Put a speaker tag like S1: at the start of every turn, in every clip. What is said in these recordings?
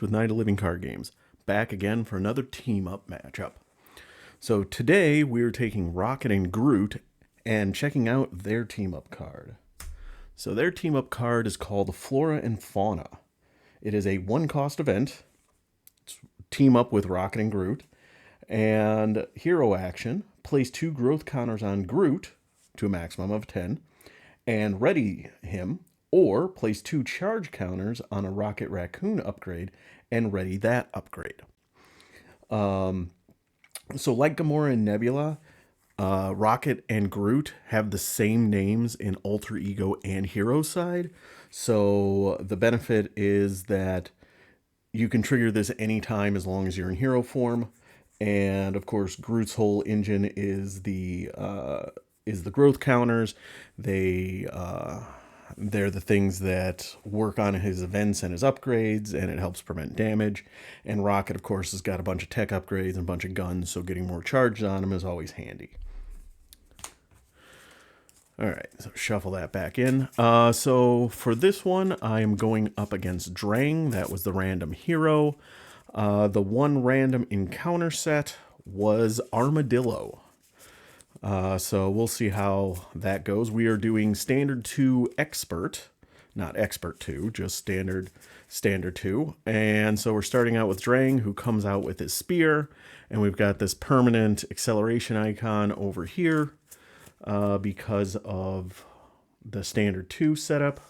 S1: with Night of Living Card Games, back again for another team-up matchup. So today we're taking Rocket and Groot and checking out their team-up card. So their team-up card is called Flora and Fauna. It is a one-cost event. It's team up with Rocket and Groot. And hero action, place 2 growth counters on Groot to a maximum of 10 and ready him, or place 2 charge counters on a Rocket Raccoon upgrade and ready that upgrade. So like Gamora and Nebula, Rocket and Groot have the same names in Alter Ego and Hero side. So the benefit is that you can trigger this anytime as long as you're in hero form. And of course, Groot's whole engine is the growth counters. They're the things that work on his events and his upgrades, and it helps prevent damage. And Rocket, of course, has got a bunch of tech upgrades and a bunch of guns, so getting more charge on him is always handy. All right, so shuffle that back in. So for this one, I am going up against Drang. That was the random hero. The one random encounter set was Armadillo. So we'll see how that goes. We are doing standard 2 expert, not expert 2, just standard 2. And so we're starting out with Drang, who comes out with his spear, and we've got this permanent acceleration icon over here because of the standard 2 setup.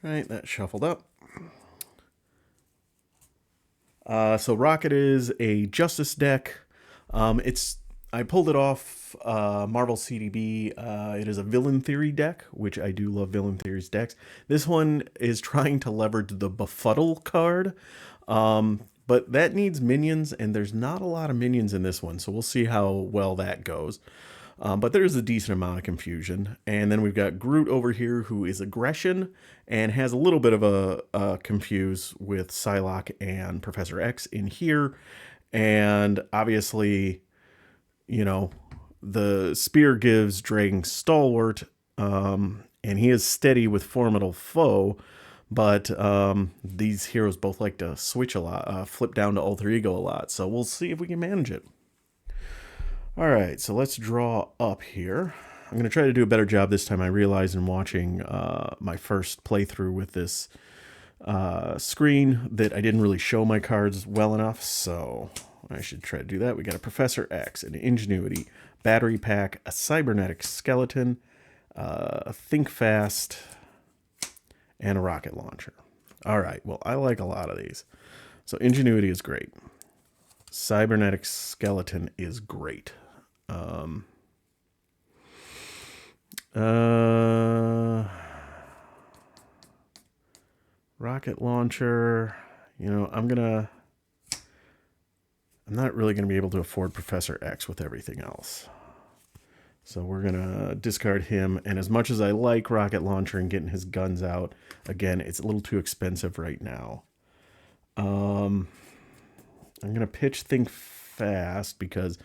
S1: All right, that's shuffled up. So Rocket is a Justice deck. I pulled it off Marvel CDB. It is a Villain Theory deck, which I do love Villain Theory's decks. This one is trying to leverage the Befuddle card, but that needs minions, and there's not a lot of minions in this one, so we'll see how well that goes. But there's a decent amount of confusion. And then we've got Groot over here, who is aggression and has a little bit of a confuse with Psylocke and Professor X in here. And obviously, you know, the spear gives Drang stalwart, and he is steady with formidable foe. But these heroes both like to switch a lot, flip down to alter ego a lot. So we'll see if we can manage it. All right, so let's draw up here. I'm going to try to do a better job this time. I realized in watching my first playthrough with this screen that I didn't really show my cards well enough, so I should try to do that. We got a Professor X, an Ingenuity, Battery Pack, a Cybernetic Skeleton, a Think Fast, and a Rocket Launcher. All right, well, I like a lot of these. So Ingenuity is great. Cybernetic Skeleton is great. Rocket Launcher, you know, I'm not really gonna be able to afford Professor X with everything else. So we're gonna discard him, and as much as I like Rocket Launcher and getting his guns out, again, it's a little too expensive right now. I'm gonna pitch Think Fast because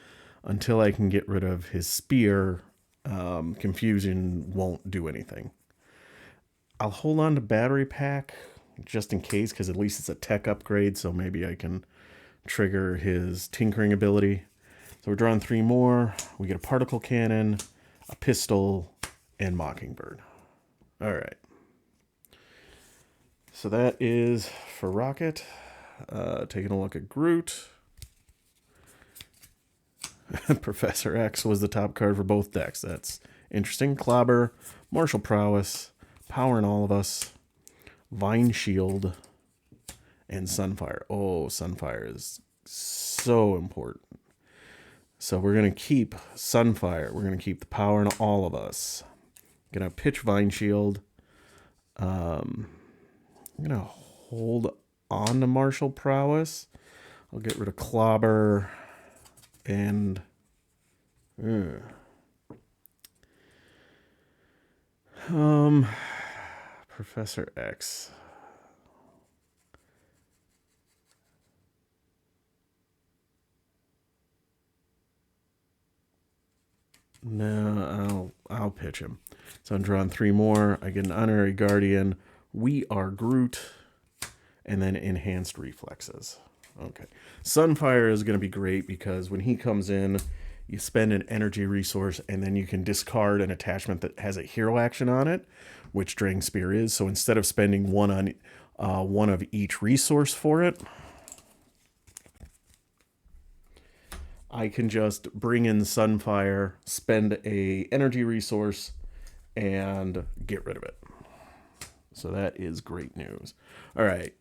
S1: until I can get rid of his spear, confusion won't do anything. I'll hold on to Battery Pack just in case, because at least it's a tech upgrade, so maybe I can trigger his tinkering ability. So we're drawing 3 more. We get a Particle Cannon, a Pistol, and Mockingbird. All right. So that is for Rocket. Taking a look at Groot. Professor X was the top card for both decks. That's interesting. Clobber, Martial Prowess, Power in All of Us, Vine Shield, and Sunfire. Oh, Sunfire is so important. So we're going to keep Sunfire. We're going to keep the Power in All of Us. Going to pitch Vine Shield. I'm going to hold on to Martial Prowess. I'll get rid of Clobber and Professor X. No, I'll pitch him. So I'm drawing 3 more. I get an Honorary Guardian, We Are Groot, and then enhanced reflexes. Okay. Sunfire is going to be great because when he comes in, you spend an energy resource and then you can discard an attachment that has a hero action on it, which Drang Spear is. So instead of spending one on one of each resource for it, I can just bring in Sunfire, spend a energy resource, and get rid of it. So that is great news. All right.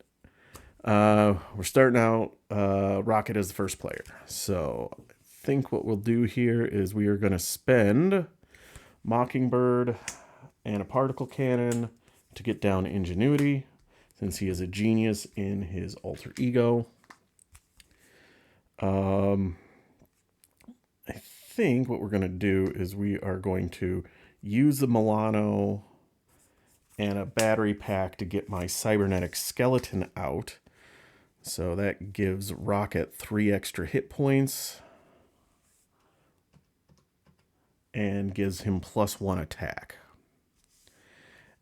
S1: We're starting out. Rocket is the first player. So I think what we'll do here is we are going to spend Mockingbird and a particle cannon to get down Ingenuity, since he is a genius in his alter ego. I think what we're going to do is we are going to use the Milano and a battery pack to get my cybernetic skeleton out. So that gives Rocket 3 extra hit points and gives him +1 attack.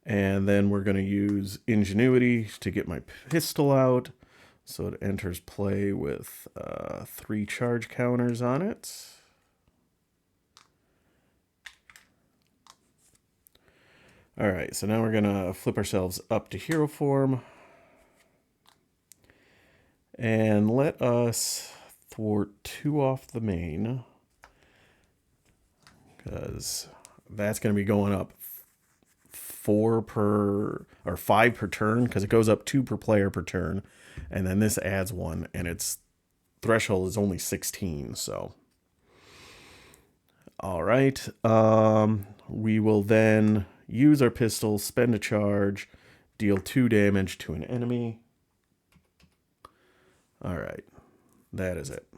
S1: And then we're going to use Ingenuity to get my pistol out. So it enters play with 3 charge counters on it. All right, so now we're going to flip ourselves up to hero form. And let us thwart 2 off the main, because that's going to be going up 5 per turn, because it goes up 2 per player per turn, and then this adds 1, and its threshold is only 16. So, all right, we will then use our pistol, spend a charge, deal 2 damage to an enemy. All right, that is it.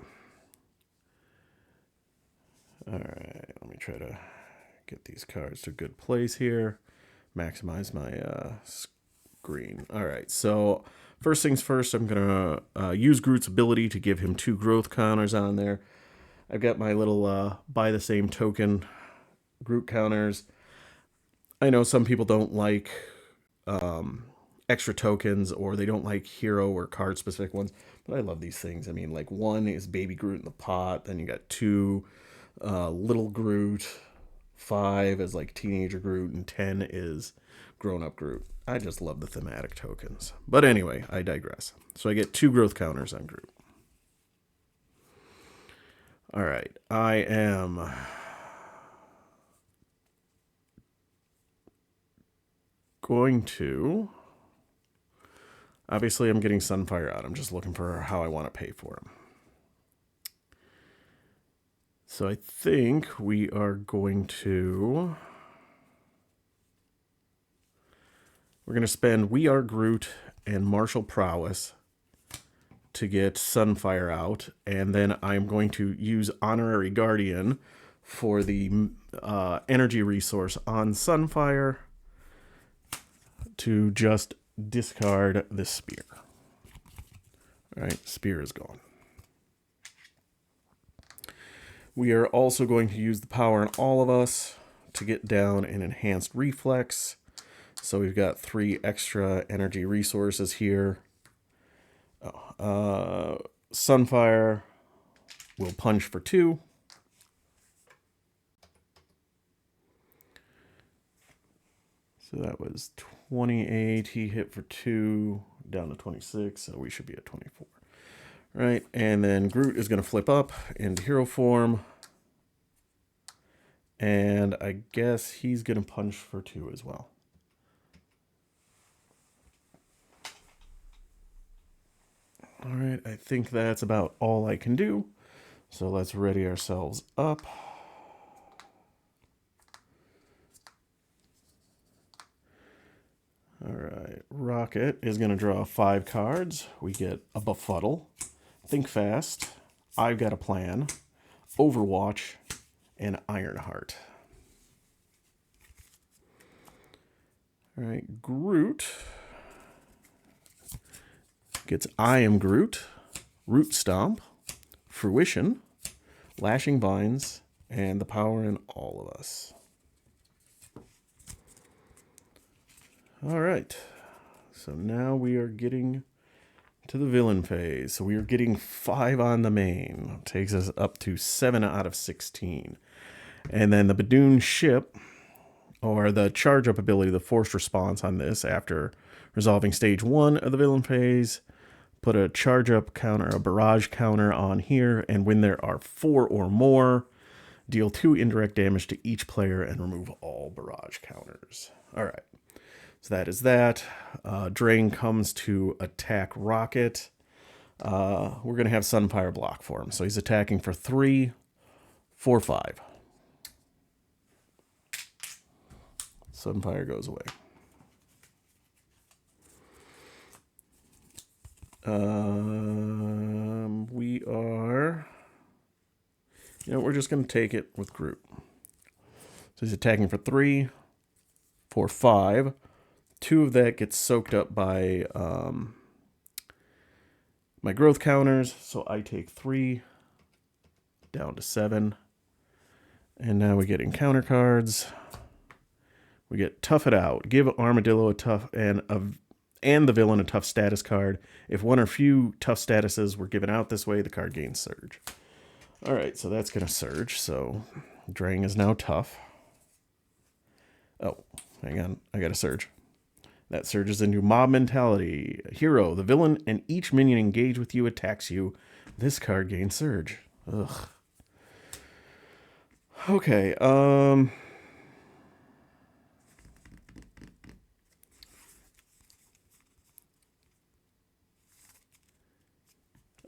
S1: All right, let me try to get these cards to a good place here. Maximize my screen. All right, so first things first, I'm going to use Groot's ability to give him 2 growth counters on there. I've got my little buy the same token Groot counters. I know some people don't like extra tokens, or they don't like hero or card specific ones, but I love these things. I mean, like 1 is baby Groot in the pot, then you got 2 little Groot, 5 is like teenager Groot, and 10 is grown up Groot. I just love the thematic tokens. But anyway, I digress. So I get 2 growth counters on Groot. All right, I am going to... Obviously, I'm getting Sunfire out. I'm just looking for how I want to pay for him. So I think we are going to... We're going to spend We Are Groot and Martial Prowess to get Sunfire out. And then I'm going to use Honorary Guardian for the energy resource on Sunfire to just discard the spear. All right, spear is gone. We are also going to use the power in all of us to get down an enhanced reflex. So we've got 3 extra energy resources here. Sunfire will punch for 2. So that was 28. He hit for 2, down to 26. So we should be at 24. Right, and then Groot is going to flip up into hero form. And I guess he's going to punch for 2 as well. All right, I think that's about all I can do. So let's ready ourselves up. All right, Rocket is going to draw 5 cards. We get a Befuddle, Think Fast, I've Got a Plan, Overwatch, and Ironheart. All right, Groot gets I Am Groot, Root Stomp, Fruition, Lashing Vines, and the power in all of us. All right, So now we are getting to the villain phase. So we are getting 5 on the main. Takes us up to 7 out of 16. And then the Badoon ship, or the charge up ability, the forced response on this after resolving stage 1 of the villain phase, put a charge up counter, a barrage counter on here, and when there are 4 or more, deal 2 indirect damage to each player and remove all barrage counters. All right. So that is that. Drang comes to attack Rocket. We're going to have Sunfire block for him. So he's attacking for 3, 4, 5. Sunfire goes away. We are... we're just going to take it with Groot. So he's attacking for 3, 4, 5. 2 of that gets soaked up by my growth counters. So I take 3 down to 7. And now we get encounter cards. We get Tough It Out. Give Armadillo a tough and the villain a tough status card. If one or few tough statuses were given out this way, the card gains surge. All right, so that's going to surge. So Drang is now tough. Oh, hang on. I got to surge. That surges into Mob Mentality. Hero, the villain and each minion engaged with you attacks you. This card gains surge. Ugh. Okay,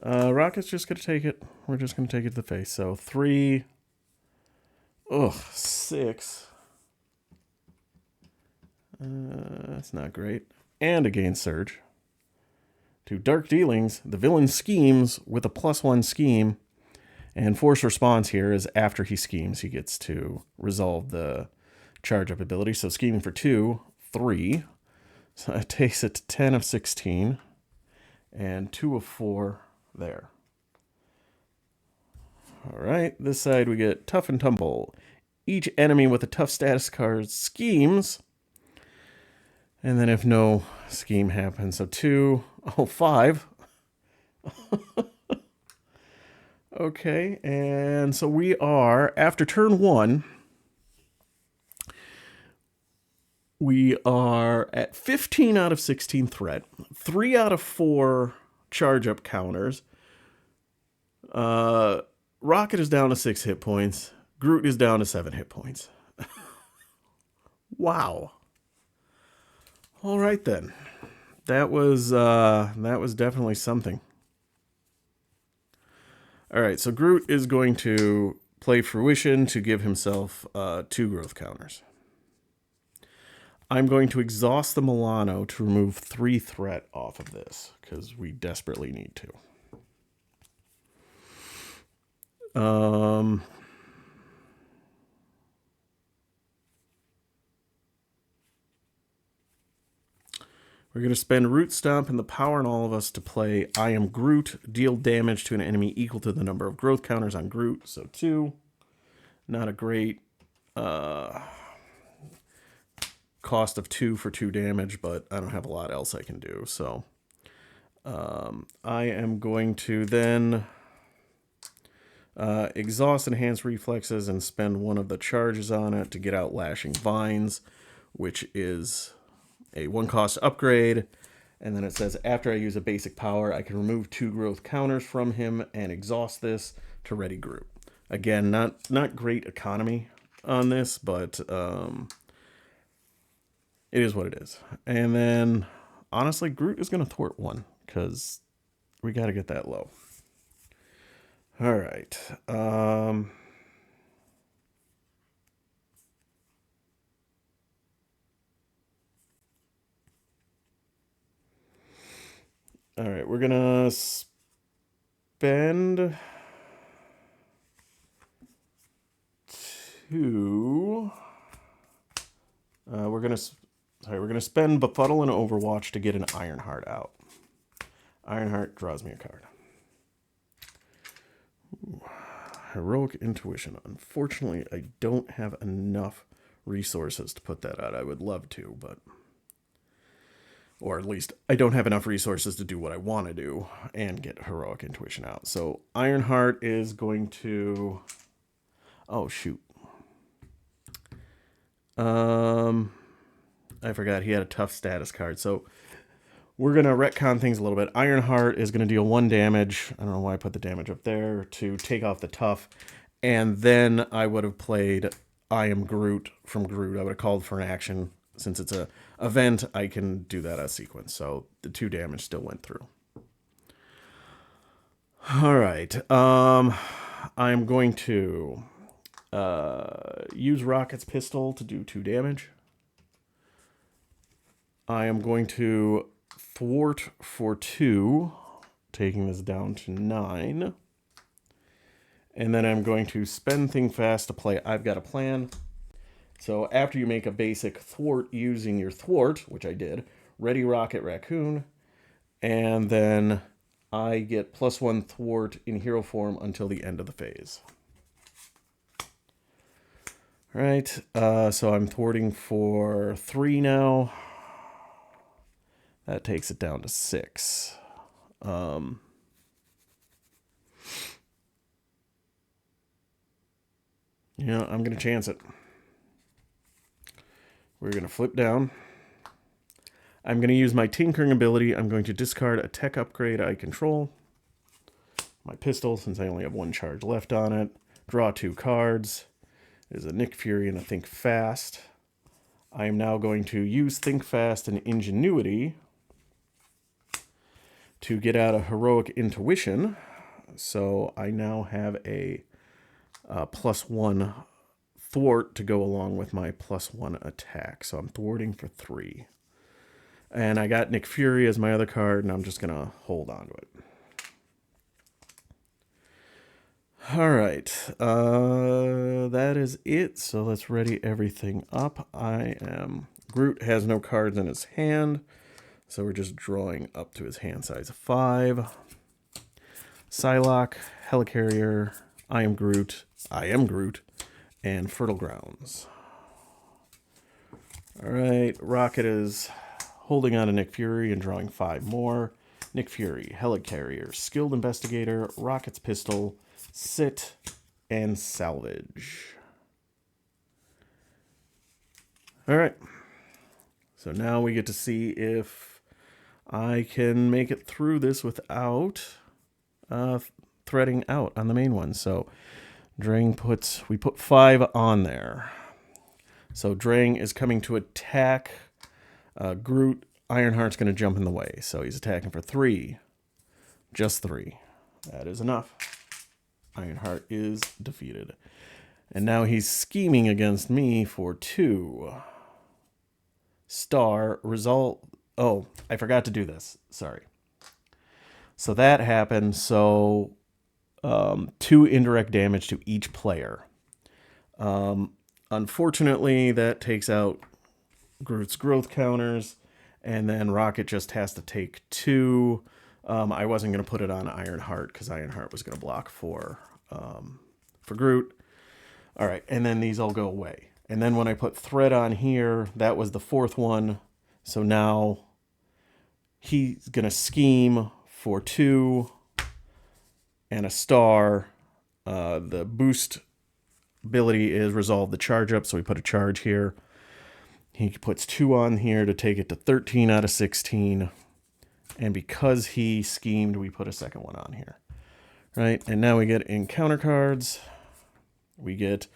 S1: Rocket's just going to take it. We're just going to take it to the face. So 3. Ugh, 6. That's not great. And a gain surge. To Dark Dealings, the villain schemes with a +1 scheme. And force response here is after he schemes, he gets to resolve the charge up ability. So scheming for 2, 3. So that takes it to 10 of 16. And 2 of 4 there. All right, this side we get Tough and Tumble. Each enemy with a tough status card schemes. And then if no scheme happens, so 2, 5. Okay, and so we are, after turn 1, we are at 15 out of 16 threat, 3 out of 4 charge up counters. Rocket is down to 6 hit points. Groot is down to 7 hit points. Wow. All right then. That was definitely something. All right, so Groot is going to play Fruition to give himself 2 growth counters. I'm going to exhaust the Milano to remove 3 threat off of this, because we desperately need to. We're going to spend Root Stomp and the power in all of us to play I Am Groot. Deal damage to an enemy equal to the number of growth counters on Groot. So 2. Not a great cost of 2 for 2 damage, but I don't have a lot else I can do. So I am going to then exhaust Enhanced Reflexes and spend one of the charges on it to get out Lashing Vines, which is a 1-cost upgrade. And then it says, after I use a basic power, I can remove 2 growth counters from him and exhaust this to ready Groot. Again, not great economy on this, but it is what it is. And then, honestly, Groot is going to thwart 1, because we got to get that low. All right. All right, we're going to spend 2. We're going to spend Befuddle and Overwatch to get an Ironheart out. Ironheart draws me a card. Ooh. Heroic Intuition. Unfortunately, I don't have enough resources to put that out. I would love to, but Or at least I don't have enough resources to do what I want to do and get heroic intuition out. So Ironheart is going to... Oh, shoot. I forgot he had a tough status card. So we're going to retcon things a little bit. Ironheart is going to deal 1 damage. I don't know why I put the damage up there to take off the tough. And then I would have played I Am Groot from Groot. I would have called for an action. Since it's a event, I can do that as sequence. So the 2 damage still went through. All right. I'm going to use Rocket's pistol to do 2 damage. I am going to thwart for 2, taking this down to 9. And then I'm going to spend Think Fast to play I've Got a Plan. So after you make a basic thwart using your thwart, which I did, ready Rocket Raccoon, and then I get +1 thwart in hero form until the end of the phase. All right, so I'm thwarting for 3 now. That takes it down to 6. Yeah, I'm going to chance it. We're going to flip down. I'm going to use my tinkering ability. I'm going to discard a tech upgrade I control. My pistol, since I only have 1 charge left on it. Draw 2 cards. There's a Nick Fury and a Think Fast. I am now going to use Think Fast and Ingenuity to get out a Heroic Intuition. So I now have a +1 thwart to go along with my +1 attack. So I'm thwarting for 3. And I got Nick Fury as my other card, and I'm just going to hold on to it. All right. That is it. So let's ready everything up. Groot has no cards in his hand, so we're just drawing up to his hand size of 5. Psylocke, Helicarrier, I Am Groot, and Fertile Grounds. All right, Rocket is holding on to Nick Fury and drawing 5 more. Nick Fury, Helicarrier, Skilled Investigator, Rocket's Pistol, Sit, and Salvage. All right, so now we get to see if I can make it through this without threading out on the main one. So Drang we put 5 on there. So Drang is coming to attack Groot. Ironheart's going to jump in the way. So he's attacking for 3. Just 3. That is enough. Ironheart is defeated. And now he's scheming against me for 2. Star result. Oh, I forgot to do this. Sorry. So that happened. So 2 indirect damage to each player. Unfortunately, that takes out Groot's growth counters, and then Rocket just has to take 2. I wasn't going to put it on Ironheart because Ironheart was going to block for Groot. All right, and then these all go away. And then when I put Thread on here, that was the 4th one. So now he's going to scheme for 2 and a star. The boost ability is resolve the charge up, so we put a charge here. He puts 2 on here to take it to 13 out of 16. And because he schemed, we put a 2nd one on here. Right, and now we get encounter cards. We get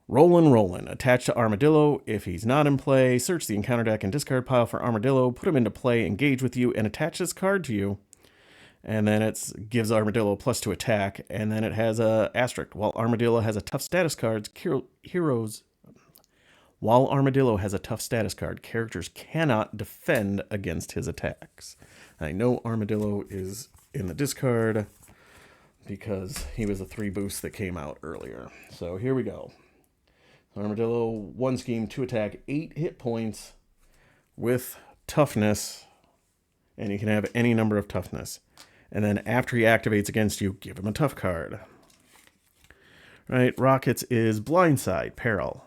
S1: Rollin'. Attached to Armadillo. If he's not in play, search the encounter deck and discard pile for Armadillo. Put him into play, engage with you, and attach this card to you. And then it gives Armadillo +2 attack. And then it has a asterisk. While Armadillo has a tough status card, characters cannot defend against his attacks. I know Armadillo is in the discard because he was a 3 boost that came out earlier. So here we go. Armadillo, 1 scheme, 2 attack, 8 hit points with toughness. And you can have any number of toughness. And then after he activates against you, give him a tough card. Right, Rockets is Blindside, Peril.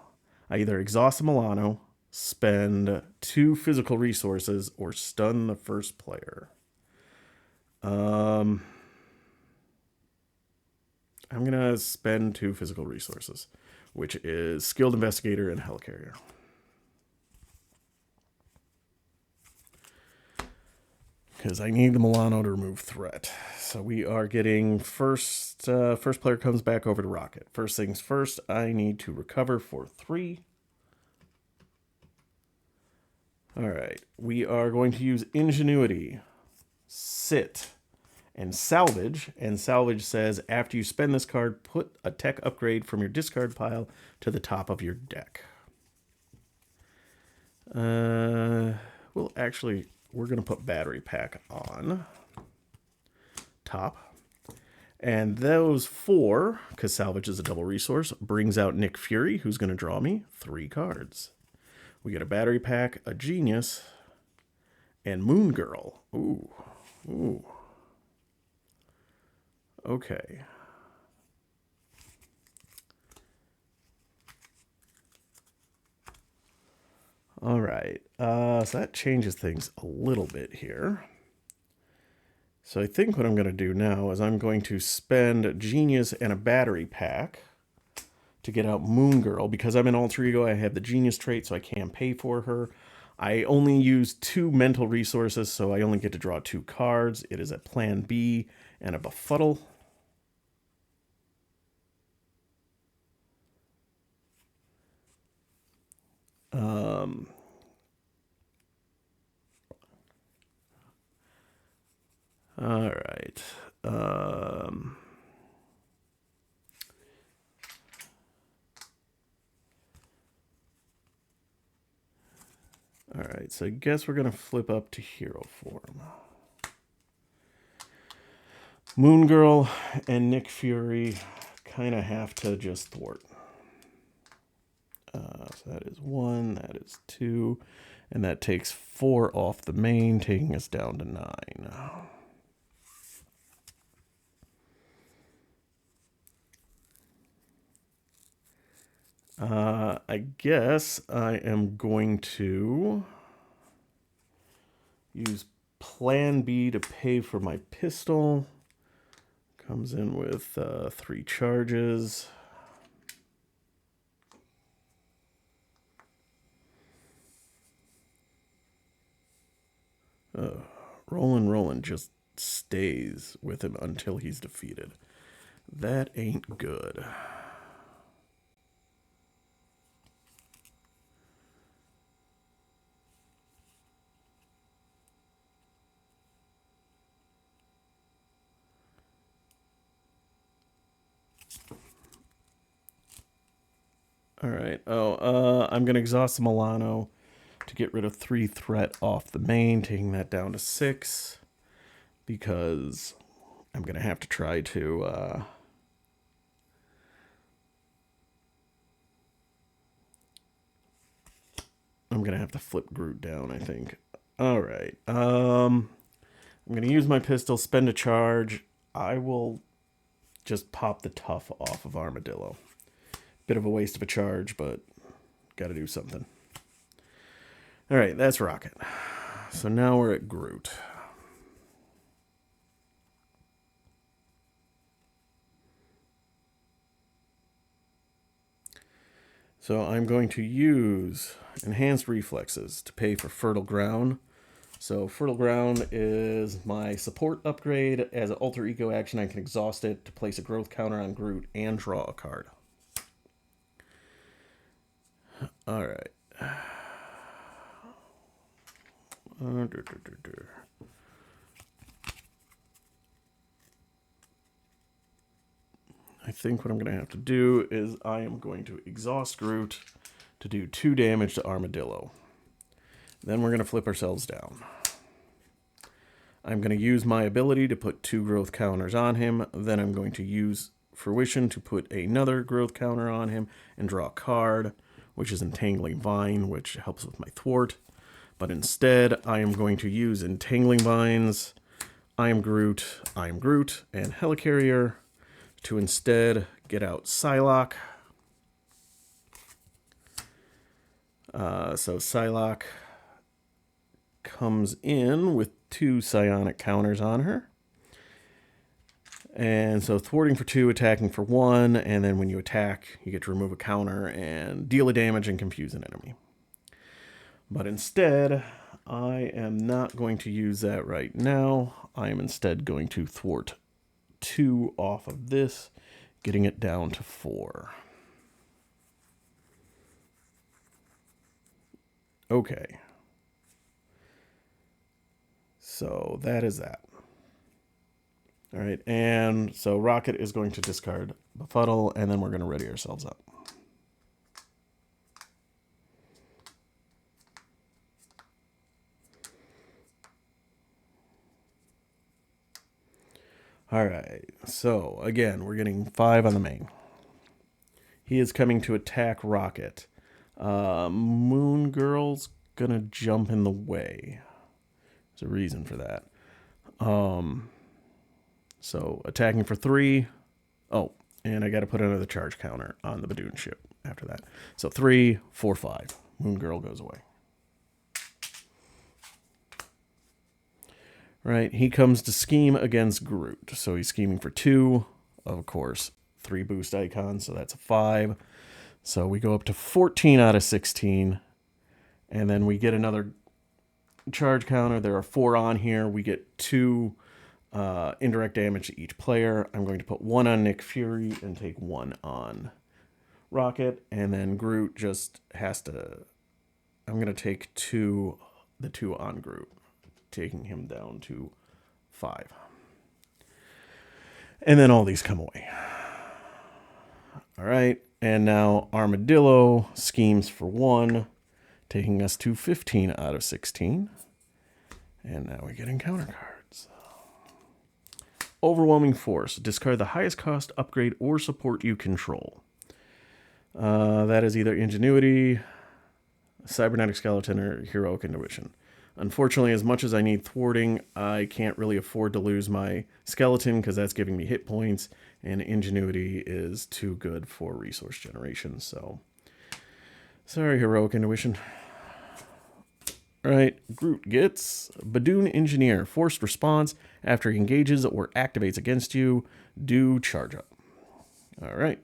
S1: I either exhaust a Milano, spend 2 physical resources, or stun the first player. I'm going to spend 2 physical resources, which is Skilled Investigator and Helicarrier. Because I need the Milano to remove threat. So we are getting first player comes back over to Rocket. First things first, I need to recover for 3. All right, we are going to use Ingenuity, Sit, and Salvage. And Salvage says, after you spend this card, put a tech upgrade from your discard pile to the top of your deck. We're going to put Battery Pack on top. And those 4, because Salvage is a double resource, brings out Nick Fury, who's going to draw me 3 cards. We get a Battery Pack, a Genius, and Moon Girl. Ooh. Ooh. Okay. All right. So that changes things a little bit here. So I think what I'm going to do now is I'm going to spend a Genius and a Battery Pack to get out Moon Girl. Because I'm in Alter Ego, I have the Genius trait, so I can't pay for her. I only use 2 mental resources, so I only get to draw 2 cards. It is a Plan B and a Befuddle. All right. All right, so I guess we're going to flip up to hero form. Moon Girl and Nick Fury kind of have to just thwart. So that is 1, that is 2, and that takes 4 off the main, taking us down to 9. I guess I am going to use Plan B to pay for my pistol. Comes in with 3 charges. Roland just stays with him until he's defeated. That ain't good. All right. I'm going to exhaust the Milano to get rid of 3 threat off the main, taking that down to 6. Because I'm going to have to try to... I'm going to have to flip Groot down, I think. All right. I'm going to use my pistol, spend a charge. I will just pop the tough off of Armadillo. Bit of a waste of a charge, but got to do something. All right, that's Rocket. So now we're at Groot. So I'm going to use Enhanced Reflexes to pay for Fertile Ground. So Fertile Ground is my support upgrade. As an Alter Ego action, I can exhaust it to place a growth counter on Groot and draw a card. All right. I think what I'm going to have to do is I am going to exhaust Groot to do 2 damage to Armadillo. Then we're going to flip ourselves down. I'm going to use my ability to put 2 growth counters on him. Then I'm going to use Fruition to put another growth counter on him and draw a card, which is Entangling Vine, which helps with my thwart. But instead, I am going to use Entangling Vines, I am Groot, and Helicarrier to instead get out Psylocke. So Psylocke comes in with 2 psionic counters on her. And so thwarting for 2, attacking for 1, and then when you attack, you get to remove a counter and deal a damage and confuse an enemy. But instead, I am not going to use that right now. I am instead going to thwart 2 off of this, getting it down to 4. Okay. So that is that. All right, and so Rocket is going to discard Befuddle, and then we're going to ready ourselves up. All right, so again, we're getting 5 on the main. He is coming to attack Rocket. Moon Girl's gonna jump in the way. There's a reason for that. So attacking for 3. Oh, and I got to put another charge counter on the Badoon ship after that. So 3, 4, 5. Moon Girl goes away. Right, he comes to scheme against Groot. So he's scheming for 2, of course, 3 boost icons, so that's a 5. So we go up to 14 out of 16. And then we get another charge counter. There are 4 on here. We get 2 indirect damage to each player. I'm going to put 1 on Nick Fury and take 1 on Rocket. And then Groot just has to... I'm going to take the 2 on Groot, taking him down to 5. And then all these come away. All right. And now Armadillo schemes for 1, taking us to 15 out of 16. And now we're getting counter cards. Overwhelming Force. Discard the highest cost upgrade or support you control. That is either Ingenuity, Cybernetic Skeleton, or Heroic Intuition. Unfortunately, as much as I need thwarting, I can't really afford to lose my Skeleton because that's giving me hit points, and Ingenuity is too good for resource generation, so... Sorry, Heroic Intuition. Alright, Groot gets Badoon Engineer. Forced response after he engages or activates against you. Do charge up. Alright.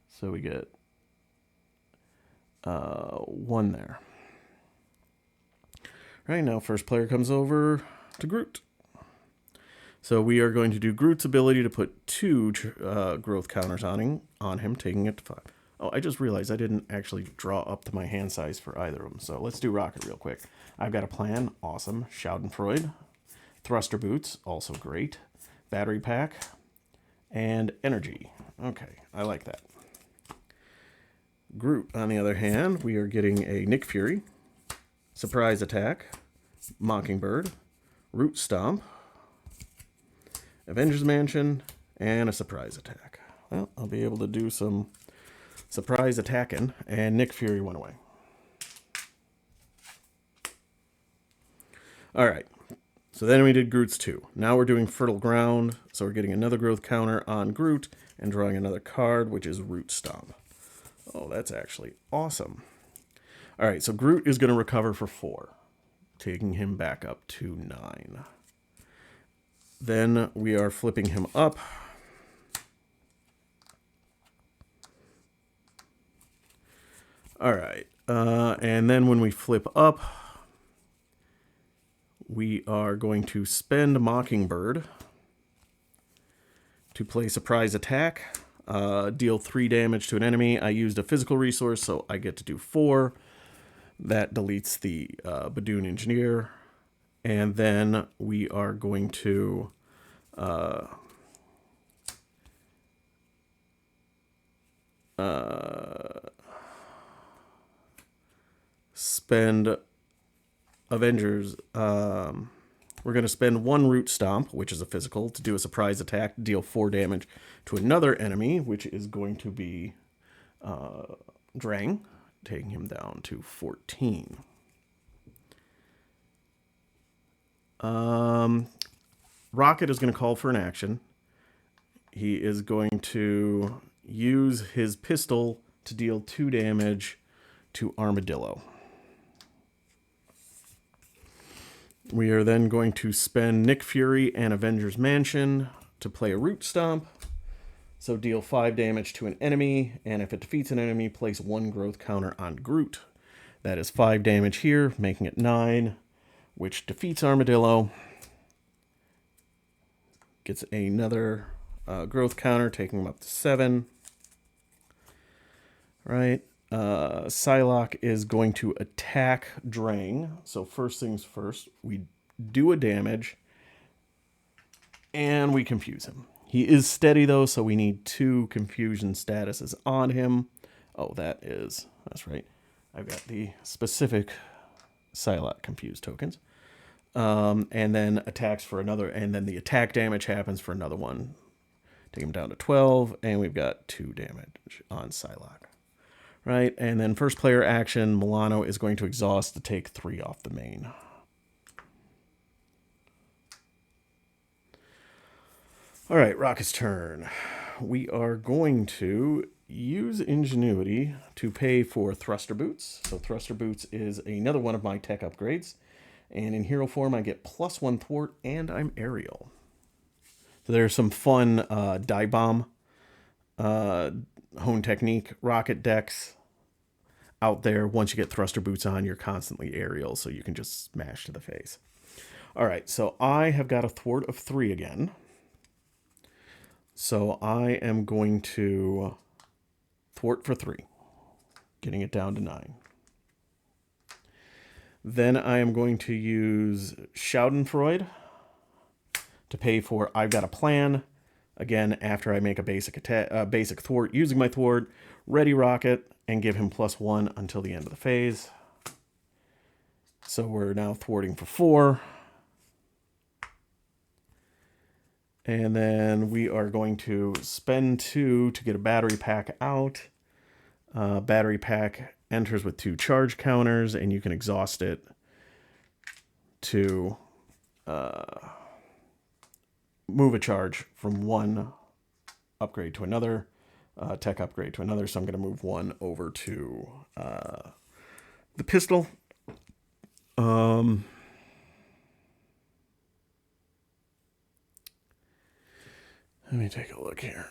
S1: So we get 1 there. Right, now first player comes over to Groot. So we are going to do Groot's ability to put 2 growth counters on him, taking it to 5. Oh, I just realized I didn't actually draw up to my hand size for either of them. So let's do Rocket real quick. I've got a plan. Awesome. Schadenfreude. Thruster Boots. Also great. Battery Pack. And Energy. Okay, I like that. Groot, on the other hand, we are getting a Nick Fury. Surprise Attack. Mockingbird. Root Stomp. Avengers Mansion. And a Surprise Attack. Well, I'll be able to do some... surprise attacking, and Nick Fury went away. All right, so then we did Groot's 2. Now we're doing Fertile Ground, so we're getting another growth counter on Groot and drawing another card, which is Root Stomp. Oh, that's actually awesome. All right, so Groot is going to recover for 4, taking him back up to 9. Then we are flipping him up. All right, and then when we flip up, we are going to spend Mockingbird to play Surprise Attack, deal 3 damage to an enemy. I used a physical resource, so I get to do 4. That deletes the Badoon Engineer. And then we are going to... spend Avengers. We're going to spend 1 Root Stomp, which is a physical, to do a surprise attack, deal 4 damage to another enemy, which is going to be Drang, taking him down to 14. Rocket is going to call for an action. He is going to use his pistol to deal 2 damage to Armadillo. We are then going to spend Nick Fury and Avengers Mansion to play a Root Stomp. So deal 5 damage to an enemy, and if it defeats an enemy, place 1 growth counter on Groot. That is 5 damage here, making it 9, which defeats Armadillo. Gets another growth counter, taking him up to 7. Right. Psylocke is going to attack Drang. So first things first, we do a damage, and we confuse him. He is steady, though, so we need 2 confusion statuses on him. Oh, that's right. I've got the specific Psylocke confused tokens. And then attacks for another, and then the attack damage happens for another one. Take him down to 12, and we've got 2 damage on Psylocke. Right, and then first player action, Milano is going to exhaust to take 3 off the main. All right, Rocket's turn. We are going to use Ingenuity to pay for Thruster Boots. So Thruster Boots is another one of my tech upgrades. And in hero form, I get +1 thwart, and I'm aerial. So there's some fun die bomb, hone technique, rocket decks out there. Once you get Thruster Boots on, you're constantly aerial, so you can just smash to the face. All right, so I have got a thwart of 3 again. So I am going to thwart for 3, getting it down to 9. Then I am going to use Schadenfreude to pay for I've Got a Plan. Again, after I make a basic thwart using my thwart, ready Rocket, and give him +1 until the end of the phase. So we're now thwarting for 4. And then we are going to spend 2 to get a battery pack out. Battery pack enters with 2 charge counters, and you can exhaust it to move a charge from one upgrade to another, tech upgrade to another. So I'm going to move 1 over to the pistol. Let me take a look here.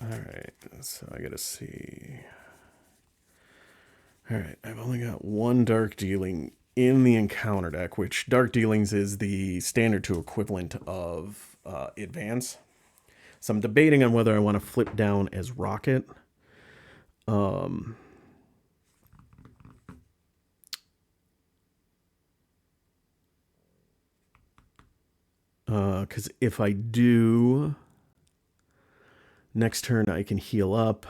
S1: All right, so I gotta see. All right, I've only got 1 Dark Dealing in the encounter deck, which Dark Dealings is the standard to equivalent of Advance. So I'm debating on whether I want to flip down as Rocket. Because if I do, next turn I can heal up.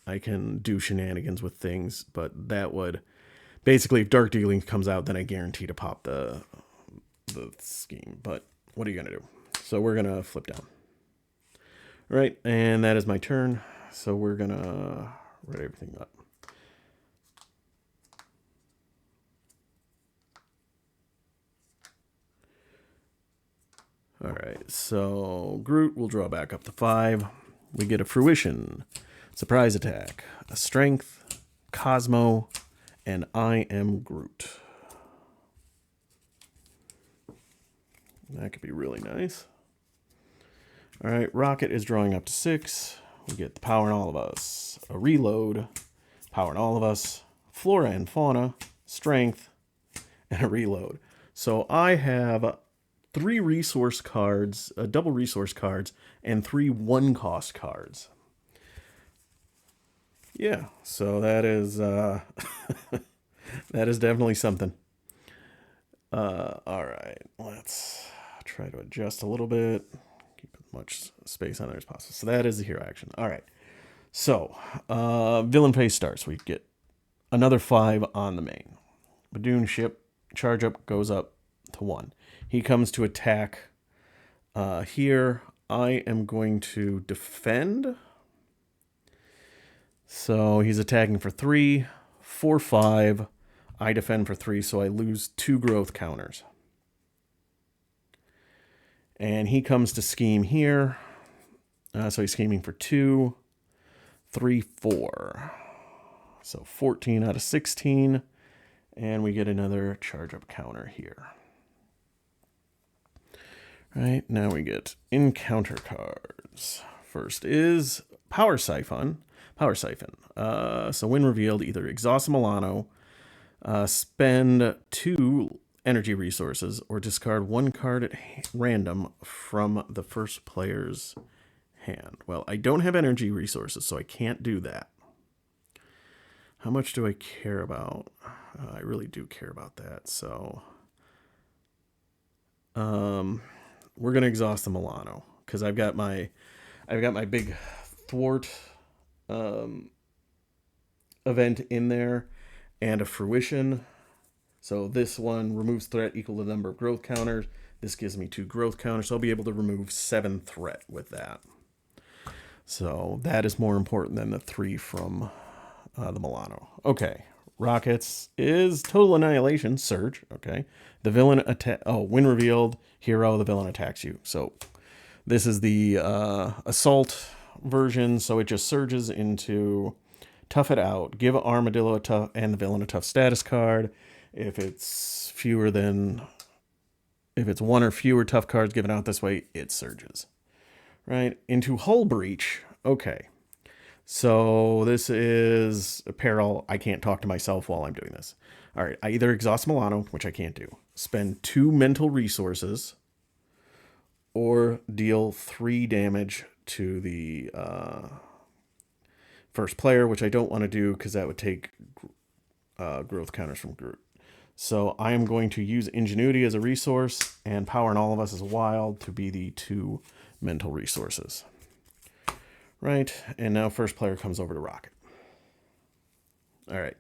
S1: I can do shenanigans with things, but that would basically, if Dark Dealing comes out, then I guarantee to pop the scheme. But what are you gonna do? So we're gonna flip down. All right, and that is my turn. So we're gonna write everything up. All right, so Groot will draw back up to 5. We get a Fruition, Surprise Attack, a Strength, Cosmo, and I am Groot. That could be really nice. All right, Rocket is drawing up to 6. We get the Power in All of Us, a Reload, Power in All of Us, Flora and Fauna, Strength, and a Reload. So I have 3 resource cards, double resource cards, and 3 1-cost cards. Yeah, so that is that is definitely something. All right, let's try to adjust a little bit, keep as much space on there as possible. So that is the hero action. All right, so villain phase starts. We get another 5 on the main. Badoon ship charge up goes up to 1. He comes to attack here. I am going to defend. So he's attacking for 3, 4, 5. I defend for 3, so I lose 2 growth counters. And he comes to scheme here. So he's scheming for 2, 3, 4. So 14 out of 16. And we get another charge up counter here. Right, now we get encounter cards. First is Power Siphon. So when revealed, either exhaust Milano, spend 2 energy resources, or discard 1 card at random from the first player's hand. Well, I don't have energy resources, so I can't do that. How much do I care about? I really do care about that, so... we're gonna exhaust the Milano because I've got my big thwart event in there and a fruition. So this one removes threat equal to the number of growth counters. This gives me 2 growth counters, so I'll be able to remove 7 threat with that. So that is more important than the 3 from the Milano. Okay, rockets is total annihilation, surge. Okay, the villain attack. Oh, when revealed, hero, the villain attacks you. So this is the assault version. So it just surges into tough it out. Give Armadillo a tough and the villain a tough status card. If it's 1 or fewer tough cards given out this way, it surges. Right into hull breach. Okay. So this is a peril. I can't talk to myself while I'm doing this. All right, I either exhaust Milano, which I can't do, spend 2 mental resources, or deal 3 damage to the first player, which I don't want to do because that would take growth counters from Groot. So I am going to use Ingenuity as a resource and Power in All of Us as Wild to be the 2 mental resources. Right, and now first player comes over to Rocket. All right,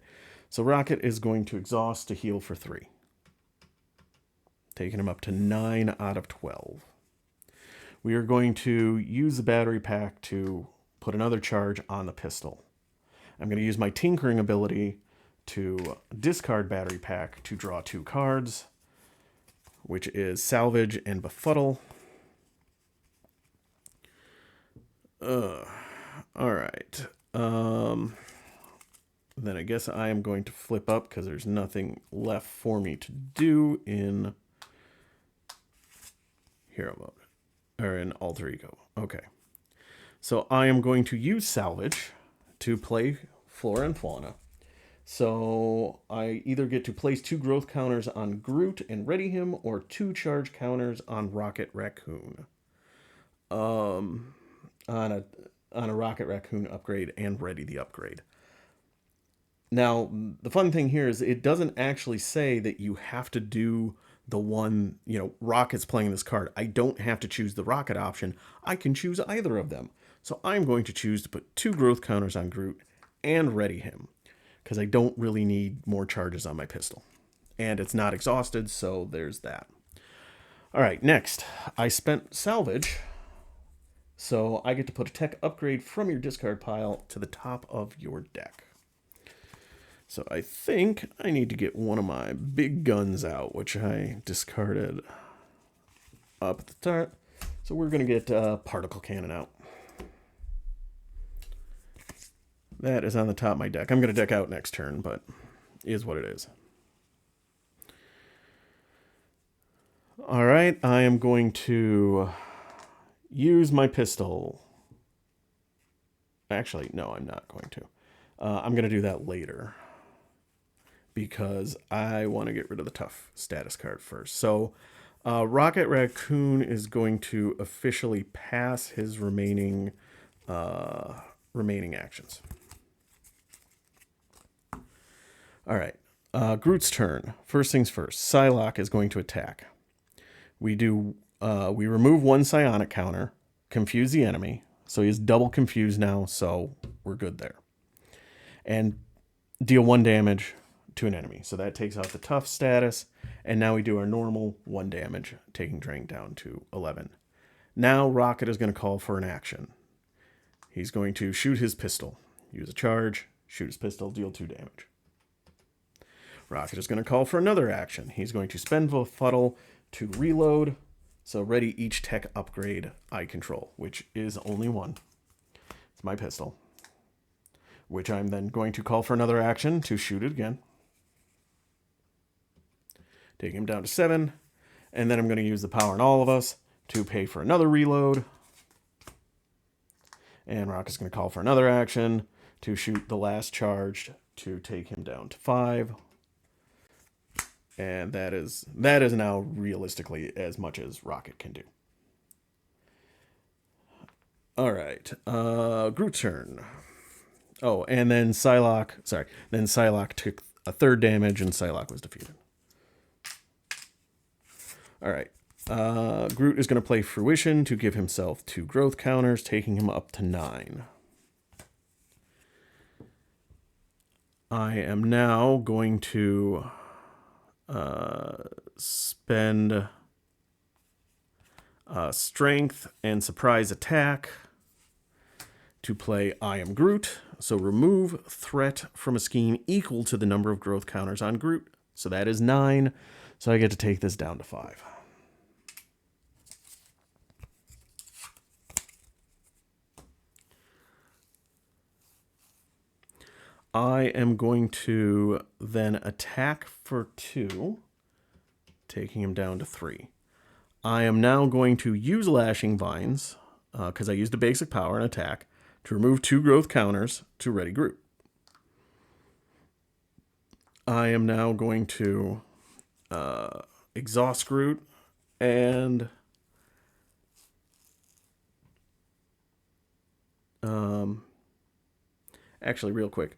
S1: so Rocket is going to exhaust to heal for 3. Taking him up to 9 out of 12. We are going to use the battery pack to put another charge on the pistol. I'm going to use my Tinkering ability to discard battery pack to draw 2 cards, which is Salvage and Befuddle. All right. Then I guess I am going to flip up because there's nothing left for me to do in hero mode or in alter ego. Okay. So I am going to use Salvage to play Flora and Fauna. So I either get to place 2 growth counters on Groot and ready him, or 2 charge counters on Rocket Raccoon. On a Rocket Raccoon upgrade and ready the upgrade. Now, the fun thing here is it doesn't actually say that you have to do the one, Rocket's playing this card. I don't have to choose the Rocket option. I can choose either of them. So I'm going to choose to put 2 growth counters on Groot and ready him, because I don't really need more charges on my pistol. And it's not exhausted, so there's that. All right, next, I spent Salvage, so I get to put a tech upgrade from your discard pile to the top of your deck. So I think I need to get one of my big guns out, which I discarded up at the start. So we're going to get Particle Cannon out. That is on the top of my deck. I'm going to deck out next turn, but it is what it is. All right, I am going to use my pistol. Actually, no, I'm not going to. I'm going to do that later because I want to get rid of the tough status card first. So Rocket Raccoon is going to officially pass his remaining actions. All right, Groot's turn. First things first, Psylocke is going to attack. We remove 1 psionic counter, confuse the enemy. So he's double confused now, so we're good there. And deal 1 damage to an enemy. So that takes out the tough status. And now we do our normal 1 damage, taking Drang down to 11. Now Rocket is going to call for an action. He's going to shoot his pistol. Use a charge, shoot his pistol, deal 2 damage. Rocket is going to call for another action. He's going to spend Befuddle to reload. So ready each tech upgrade I control, which is only one. It's my pistol. Which I'm then going to call for another action to shoot it again. Take him down to 7. And then I'm going to use the power in all of us to pay for another reload. And Rocket's going to call for another action to shoot the last charge to take him down to 5. And that is now realistically as much as Rocket can do. All right, Groot's turn. Oh, and then Psylocke, then Psylocke took a 3rd damage and Psylocke was defeated. All right, Groot is going to play Fruition to give himself 2 growth counters, taking him up to 9. I am now going to spend Strength and Surprise Attack to play I Am Groot. So remove threat from a scheme equal to the number of growth counters on Groot. So that is 9. So I get to take this down to 5. I am going to then attack for 2, taking him down to 3. I am now going to use Lashing Vines, because I used a basic power and attack, to remove 2 growth counters to ready Groot. I am now going to exhaust Groot and actually real quick.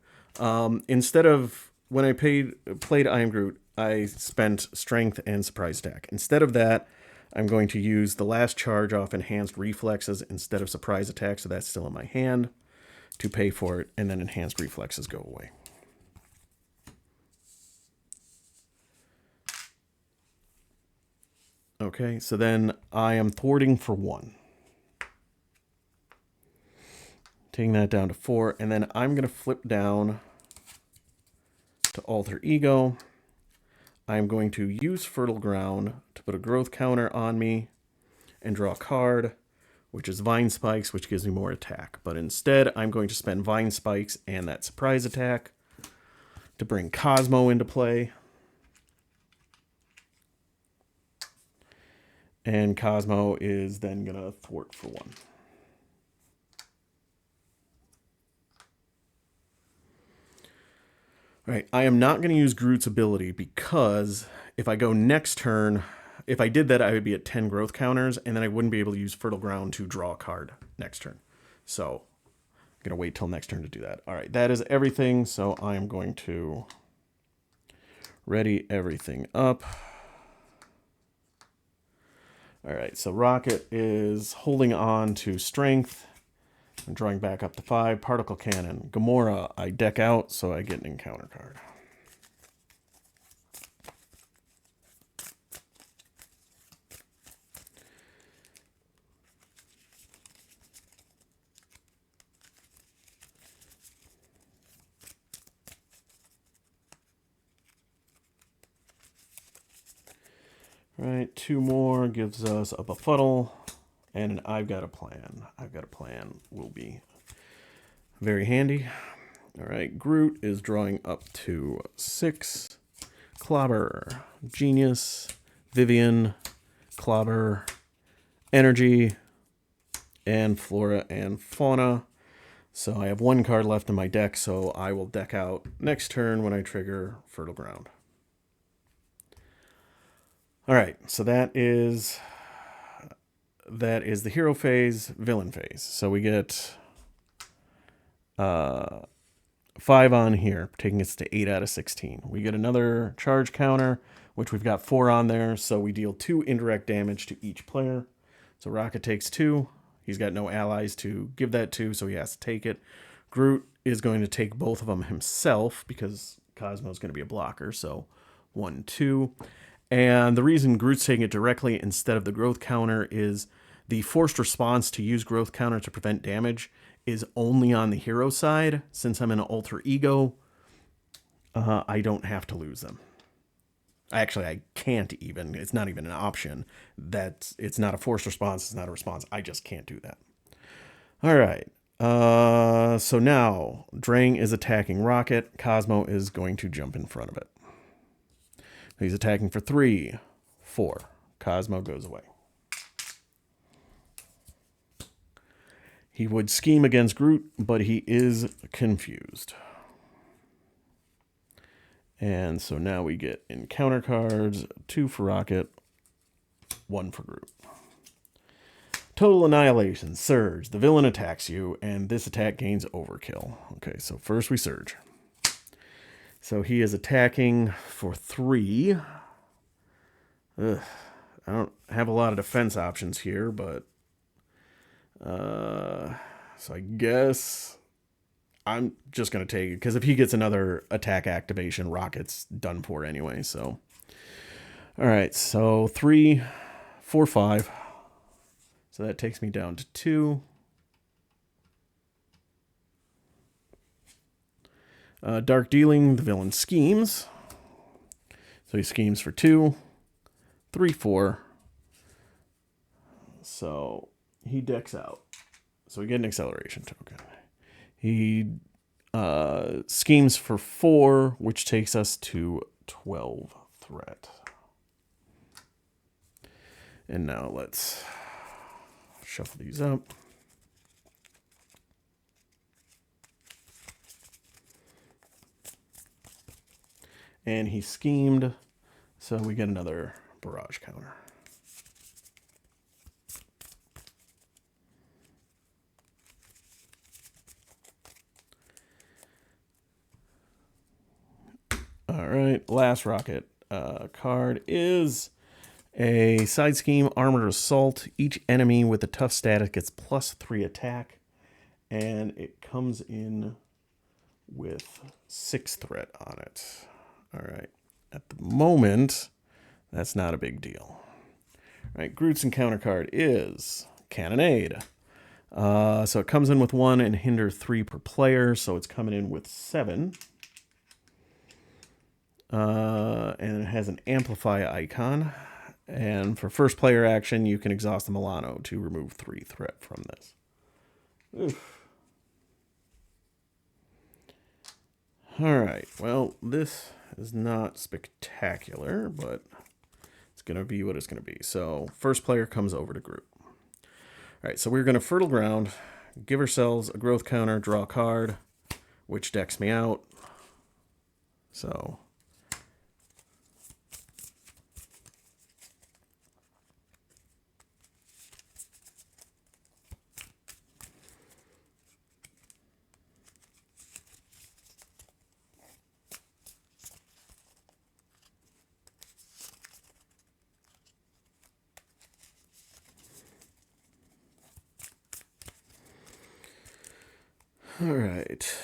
S1: Instead of when I played I Am Groot, I spent Strength and Surprise Attack. Instead of that, I'm going to use the last charge off Enhanced Reflexes instead of Surprise Attack, so that's still in my hand, to pay for it, and then Enhanced Reflexes go away. Okay, so then I am thwarting for 1. Taking that down to 4, and then I'm going to flip down to Alter Ego. I'm going to use Fertile Ground to put a growth counter on me and draw a card, which is Vine Spikes, which gives me more attack. But instead, I'm going to spend Vine Spikes and that Surprise Attack to bring Cosmo into play. And Cosmo is then going to thwart for 1. All right, I am not going to use Groot's ability because if I go next turn, if I did that, I would be at 10 growth counters, and then I wouldn't be able to use Fertile Ground to draw a card next turn. So I'm going to wait till next turn to do that. All right, that is everything, so I am going to ready everything up. All right, so Rocket is holding on to Strength. I'm drawing back up to 5. Particle Cannon. Gamora, I deck out, so I get an encounter card. All right, 2 more gives us a Befuddle. And an I've Got a Plan. I've Got a Plan will be very handy. All right, Groot is drawing up to 6. Clobber, Genius, Vivian, Clobber, Energy, and Flora and Fauna. So I have 1 card left in my deck, so I will deck out next turn when I trigger Fertile Ground. All right, so that is the hero phase, villain phase. So we get 5 on here, taking us to 8 out of 16. We get another charge counter, which we've got 4 on there, so we deal 2 indirect damage to each player. So Rocket takes 2. He's got no allies to give that to, so he has to take it. Groot is going to take both of them himself because Cosmo's going to be a blocker, so 1, 2. And the reason Groot's taking it directly instead of the growth counter is the forced response to use growth counter to prevent damage is only on the hero side. Since I'm in an alter ego, I don't have to lose them. Actually, I can't even. It's not even an option. It's not a forced response. It's not a response. I just can't do that. All right. So now Drang is attacking Rocket. Cosmo is going to jump in front of it. He's attacking for 3, 4. Cosmo goes away. He would scheme against Groot, but he is confused. And so now we get encounter cards, 2 for Rocket, 1 for Groot. Total Annihilation, Surge. The villain attacks you, and this attack gains overkill. Okay, so first we Surge. So he is attacking for 3. Ugh, I don't have a lot of defense options here, but... so I guess I'm just going to take it, because if he gets another attack activation, Rocket's done for anyway, so... Alright, so 3, 4, 5. So that takes me down to 2. Dark Dealing, the villain schemes. So he schemes for 2, 3, 4. So he decks out. So we get an acceleration token. He schemes for 4, which takes us to 12 threat. And now let's shuffle these up. And he schemed, so we get another barrage counter. All right, last Rocket card is a side scheme, Armored Assault. Each enemy with a tough status gets +3 attack, and it comes in with 6 threat on it. All right, at the moment, that's not a big deal. All right, Groot's encounter card is Cannonade. So it comes in with 1 and hinder 3 per player, so it's coming in with 7. And it has an amplify icon. And for first player action, you can exhaust the Milano to remove 3 threat from this. Oof. All right, well, this is not spectacular, but it's going to be what it's going to be. So first player comes over to Groot. All right, so we're going to Fertile Ground, give ourselves a growth counter, draw a card, which decks me out. So... All right.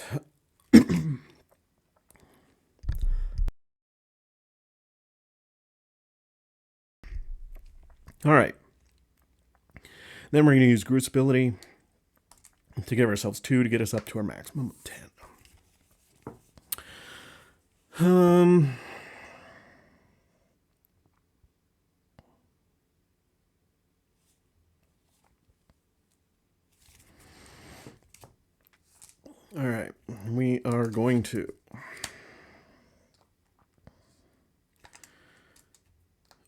S1: All right. Then we're going to use Groot's ability to give ourselves 2 to get us up to our maximum of 10. All right. We are going to...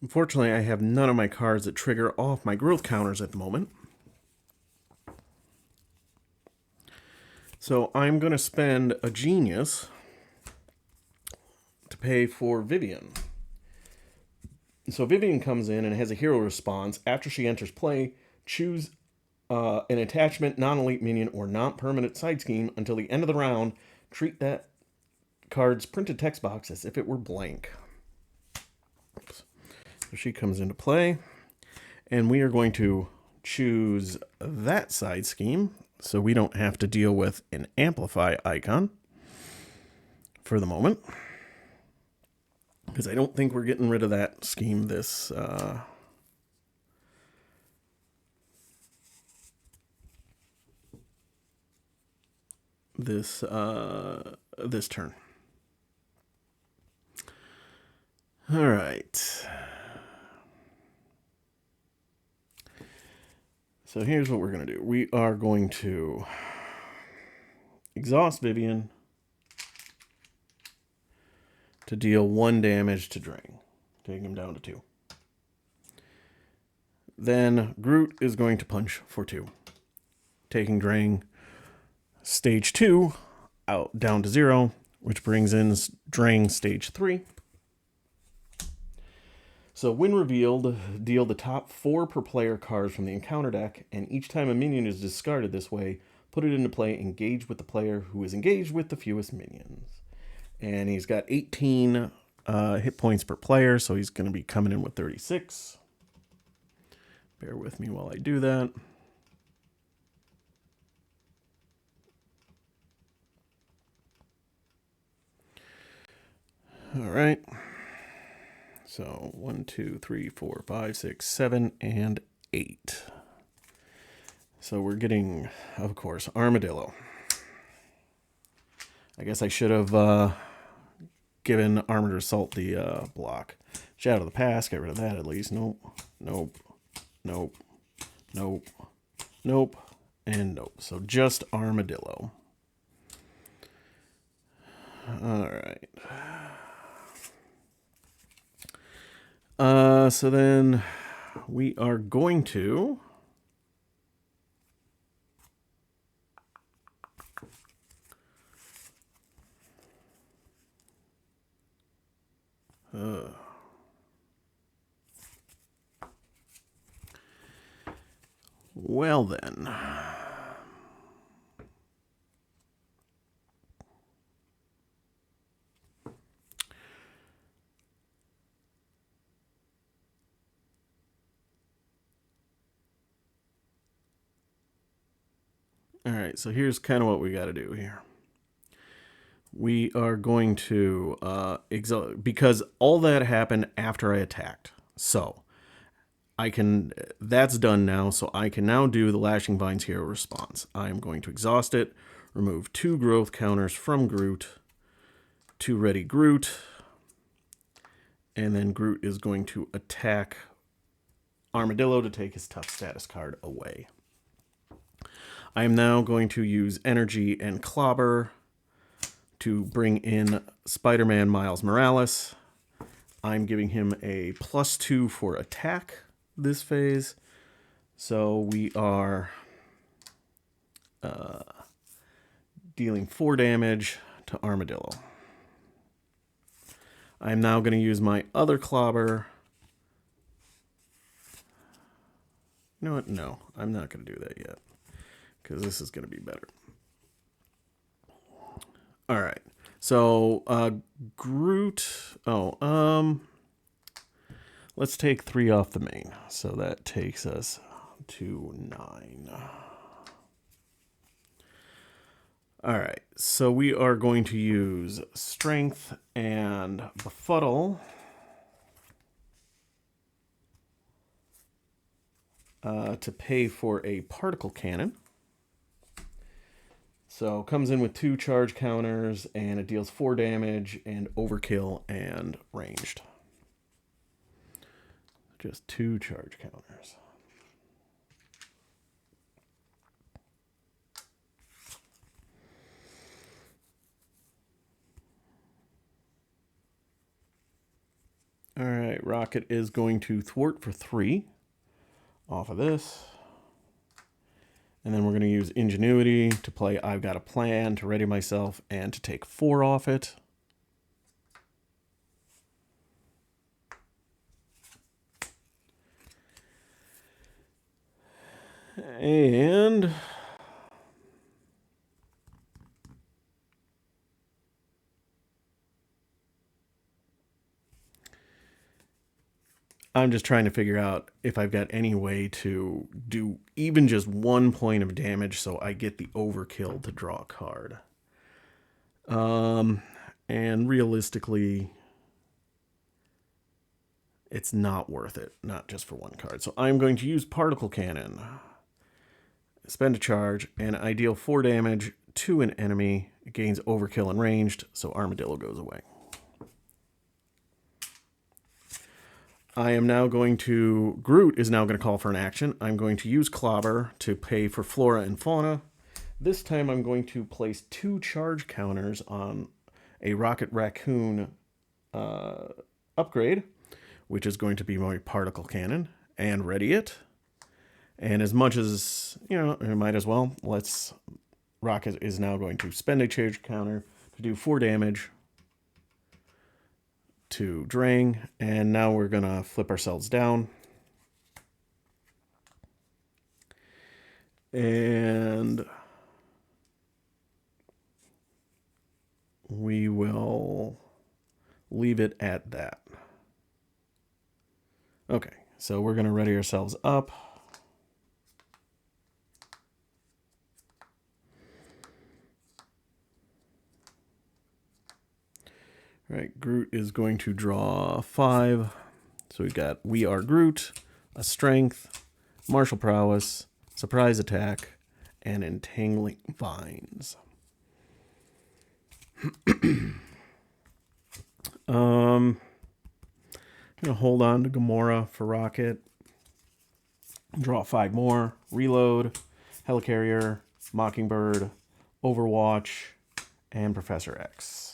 S1: Unfortunately, I have none of my cards that trigger off my growth counters at the moment. So I'm going to spend a genius to pay for Vivian. So Vivian comes in and has a hero response. After she enters play, choose an attachment, non-elite minion, or non-permanent side scheme until the end of the round. Treat that card's printed text box as if it were blank. Oops. So she comes into play, and we are going to choose that side scheme so we don't have to deal with an amplify icon for the moment, because I don't think we're getting rid of that scheme this this turn. All right. So here's what we're going to do. We are going to exhaust Vivian to deal 1 damage to Drang, taking him down to 2. Then Groot is going to punch for 2, taking Drang stage 2 out down to 0, which brings in Drang stage 3. So when revealed, deal the top 4 per player cards from the encounter deck, and each time a minion is discarded this way, put it into play, engage with the player who is engaged with the fewest minions. And he's got 18 hit points per player, so he's going to be coming in with 36. Bear with me while I do that. All right. So 1, 2, 3, 4, 5, 6, 7, and 8. So we're getting, of course, Armadillo. I guess I should have given Armored Assault the block. Shadow of the Past, get rid of that at least. Nope, nope, nope, nope, nope, and nope. So just Armadillo. All right. So then we are going to well then. All right, so here's kind of what we got to do here. We are going to because all that happened after I attacked. So that's done now, so I can now do the Lashing Vines hero response. I am going to exhaust it, remove 2 growth counters from Groot, 2 ready Groot, and then Groot is going to attack Armadillo to take his tough status card away. I am now going to use Energy and Clobber to bring in Spider-Man Miles Morales. I'm giving him a +2 for attack this phase. So we are dealing 4 damage to Armadillo. I'm now going to use my other Clobber. You know what? No, I'm not going to do that yet, because this is going to be better. All right. So Groot. Let's take 3 off the main. So that takes us to 9. All right. So we are going to use Strength and Befuddle to pay for a Particle Cannon. So comes in with 2 charge counters, and it deals 4 damage and overkill and ranged. Just 2 charge counters. All right, Rocket is going to thwart for 3 off of this. And then we're going to use Ingenuity to play I've Got a Plan to ready myself and to take 4 off it. And I'm just trying to figure out if I've got any way to do even just 1 point of damage so I get the overkill to draw a card. And realistically, it's not worth it, not just for 1 card. So I'm going to use Particle Cannon, spend a charge, and I deal 4 damage to an enemy. It gains overkill and ranged, so Armadillo goes away. I am now going to... Groot is now going to call for an action. I'm going to use Clobber to pay for Flora and Fauna. This time I'm going to place 2 charge counters on a Rocket Raccoon upgrade, which is going to be my particle cannon, and ready it. And as much as, you know, I might as well, Rocket is now going to spend a charge counter to do 4 damage to Drang, and now we're going to flip ourselves down. And we will leave it at that. Okay, so we're going to ready ourselves up. All right, Groot is going to draw 5. So we've got We Are Groot, a Strength, Martial Prowess, Surprise Attack, and Entangling Vines. I'm going to hold on to Gamora for Rocket. Draw 5 more. Reload, Helicarrier, Mockingbird, Overwatch, and Professor X.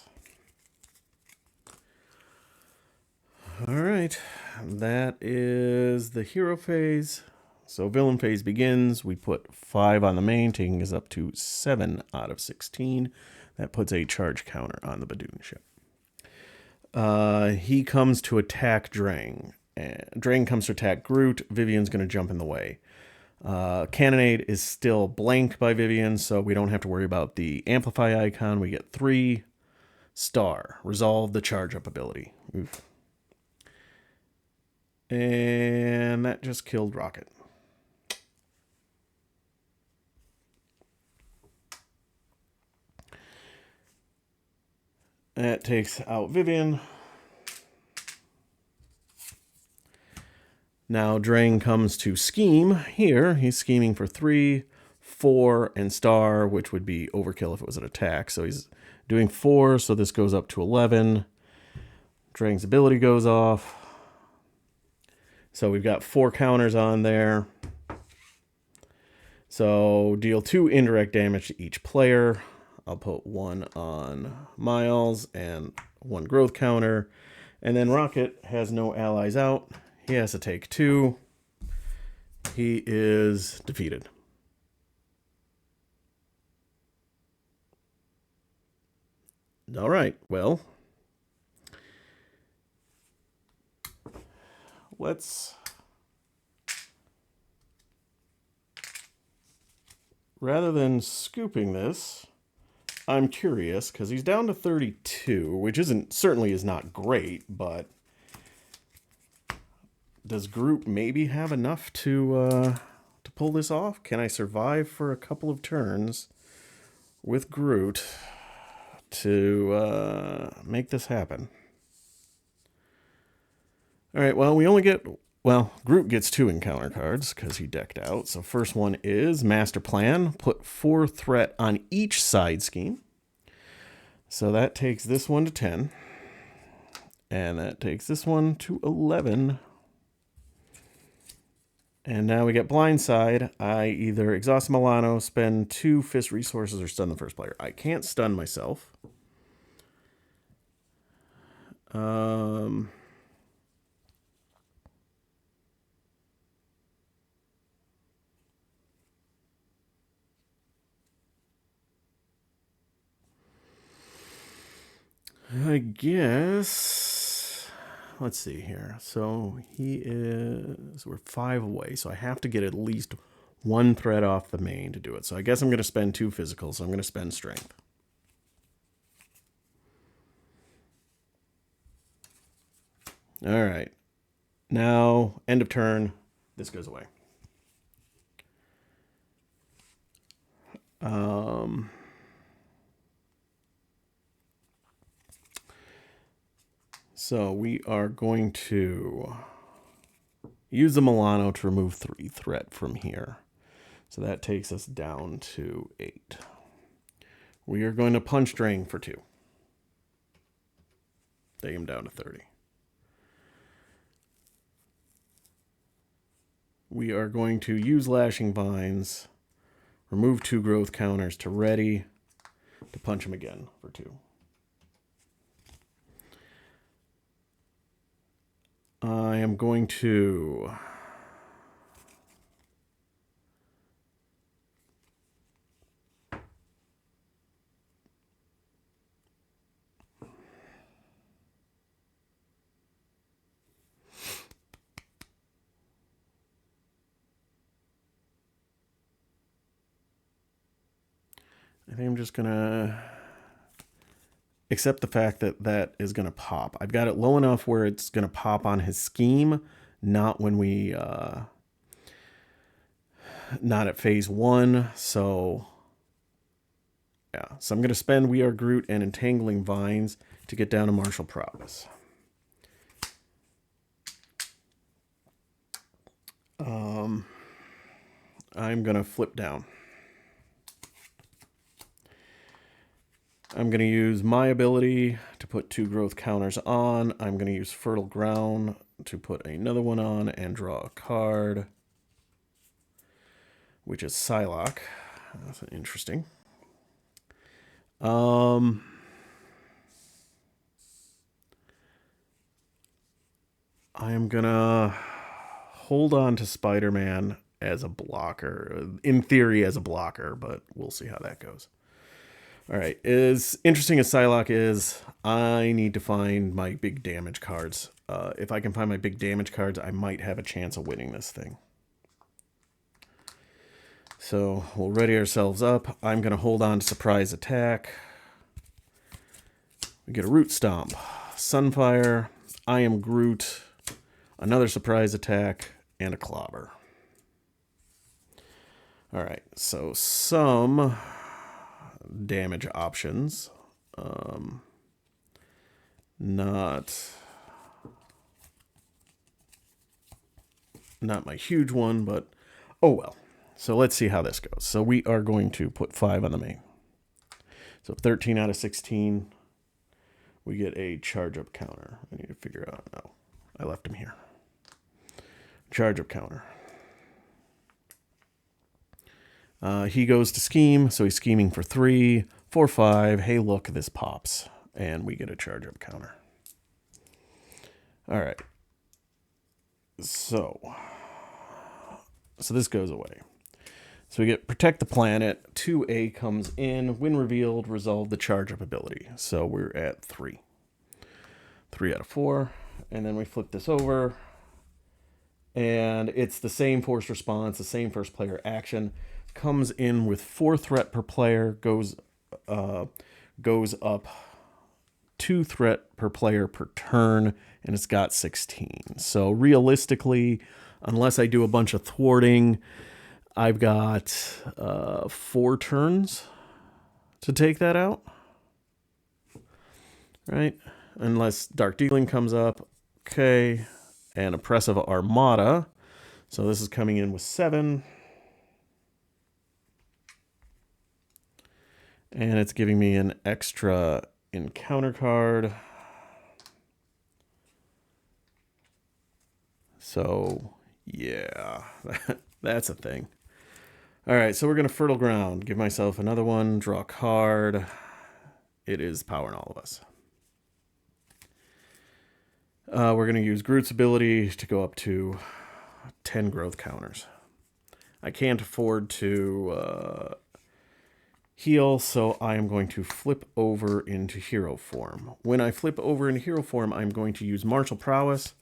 S1: All right, that is the hero phase. So villain phase begins. We put 5 on the main, taking us up to 7 out of 16. That puts a charge counter on the Badoon ship. He comes to attack Drang. Drang comes to attack Groot. Vivian's going to jump in the way. Cannonade is still blanked by Vivian, so we don't have to worry about the amplify icon. We get 3 star. Resolve the charge up ability. Oof. And that just killed Rocket. That takes out Vivian. Now Drang comes to scheme here. He's scheming for 3, 4, and star, which would be overkill if it was an attack. So he's doing 4, so this goes up to 11. Drang's ability goes off. So we've got 4 counters on there. So deal 2 indirect damage to each player. I'll put 1 on Miles and 1 growth counter. And then Rocket has no allies out. He has to take 2. He is defeated. All right, well, rather than scooping this, I'm curious, because he's down to 32, which certainly is not great, but does Groot maybe have enough to pull this off? Can I survive for a couple of turns with Groot to make this happen? All right, well, Groot gets 2 encounter cards because he decked out. So first one is Master Plan. Put 4 threat on each side scheme. So that takes this one to 10. And that takes this one to 11. And now we get Blindside. I either exhaust Milano, spend 2 fist resources, or stun the first player. I can't stun myself. I guess, let's see here. So we're 5 away, so I have to get at least 1 threat off the main to do it. So I guess I'm going to spend 2 physicals, so I'm going to spend strength. All right. Now, end of turn, this goes away. So we are going to use the Milano to remove 3 threat from here. So that takes us down to 8. We are going to punch Drang for 2. Take him down to 30. we are going to use Lashing Vines, remove 2 growth counters to ready to punch him again for 2. I am going to I think I'm just going to accept the fact that that is going to pop. I've got it low enough where it's going to pop on his scheme, not when we, not at phase 1. So, yeah. So I'm going to spend We Are Groot and Entangling Vines to get down to Martial Prowess. I'm going to flip down. I'm going to use my ability to put 2 growth counters on. I'm going to use Fertile Ground to put another one on and draw a card, which is Psylocke. That's interesting. I am going to hold on to Spider-Man as a blocker. In theory, as a blocker, but we'll see how that goes. All right, as interesting as Psylocke is, I need to find my big damage cards. If I can find my big damage cards, I might have a chance of winning this thing. So we'll ready ourselves up. I'm going to hold on to Surprise Attack. We get a Root Stomp, Sunfire, I Am Groot, another Surprise Attack, and a Clobber. All right, so some damage options. Not my huge one, but oh well. So let's see how this goes. So we are going to put 5 on the main. So 13 out of 16, we get a charge up counter. I need to figure out, no, I left him here. Charge up counter. He goes to scheme, so he's scheming for 3, 4, 5. Hey, look, this pops. And we get a charge up counter. All right. So this goes away. So we get Protect the Planet. 2A comes in. When revealed, resolve the charge up ability. So we're at 3. 3 out of 4. And then we flip this over. And it's the same force response, the same first player action. Comes in with 4 threat per player, goes up 2 threat per player per turn, and it's got 16. So realistically, unless I do a bunch of thwarting, I've got 4 turns to take that out. Right? Unless Dark Dealing comes up. Okay. And Oppressive Armada. So this is coming in with 7. And it's giving me an extra encounter card. So, yeah, that's a thing. All right, so we're going to Fertile Ground. Give myself another one, draw a card. It is Power in All of Us. We're going to use Groot's ability to go up to 10 growth counters. I can't afford to heal, so I am going to flip over into hero form. When I flip over into hero form, I'm going to use Martial Prowess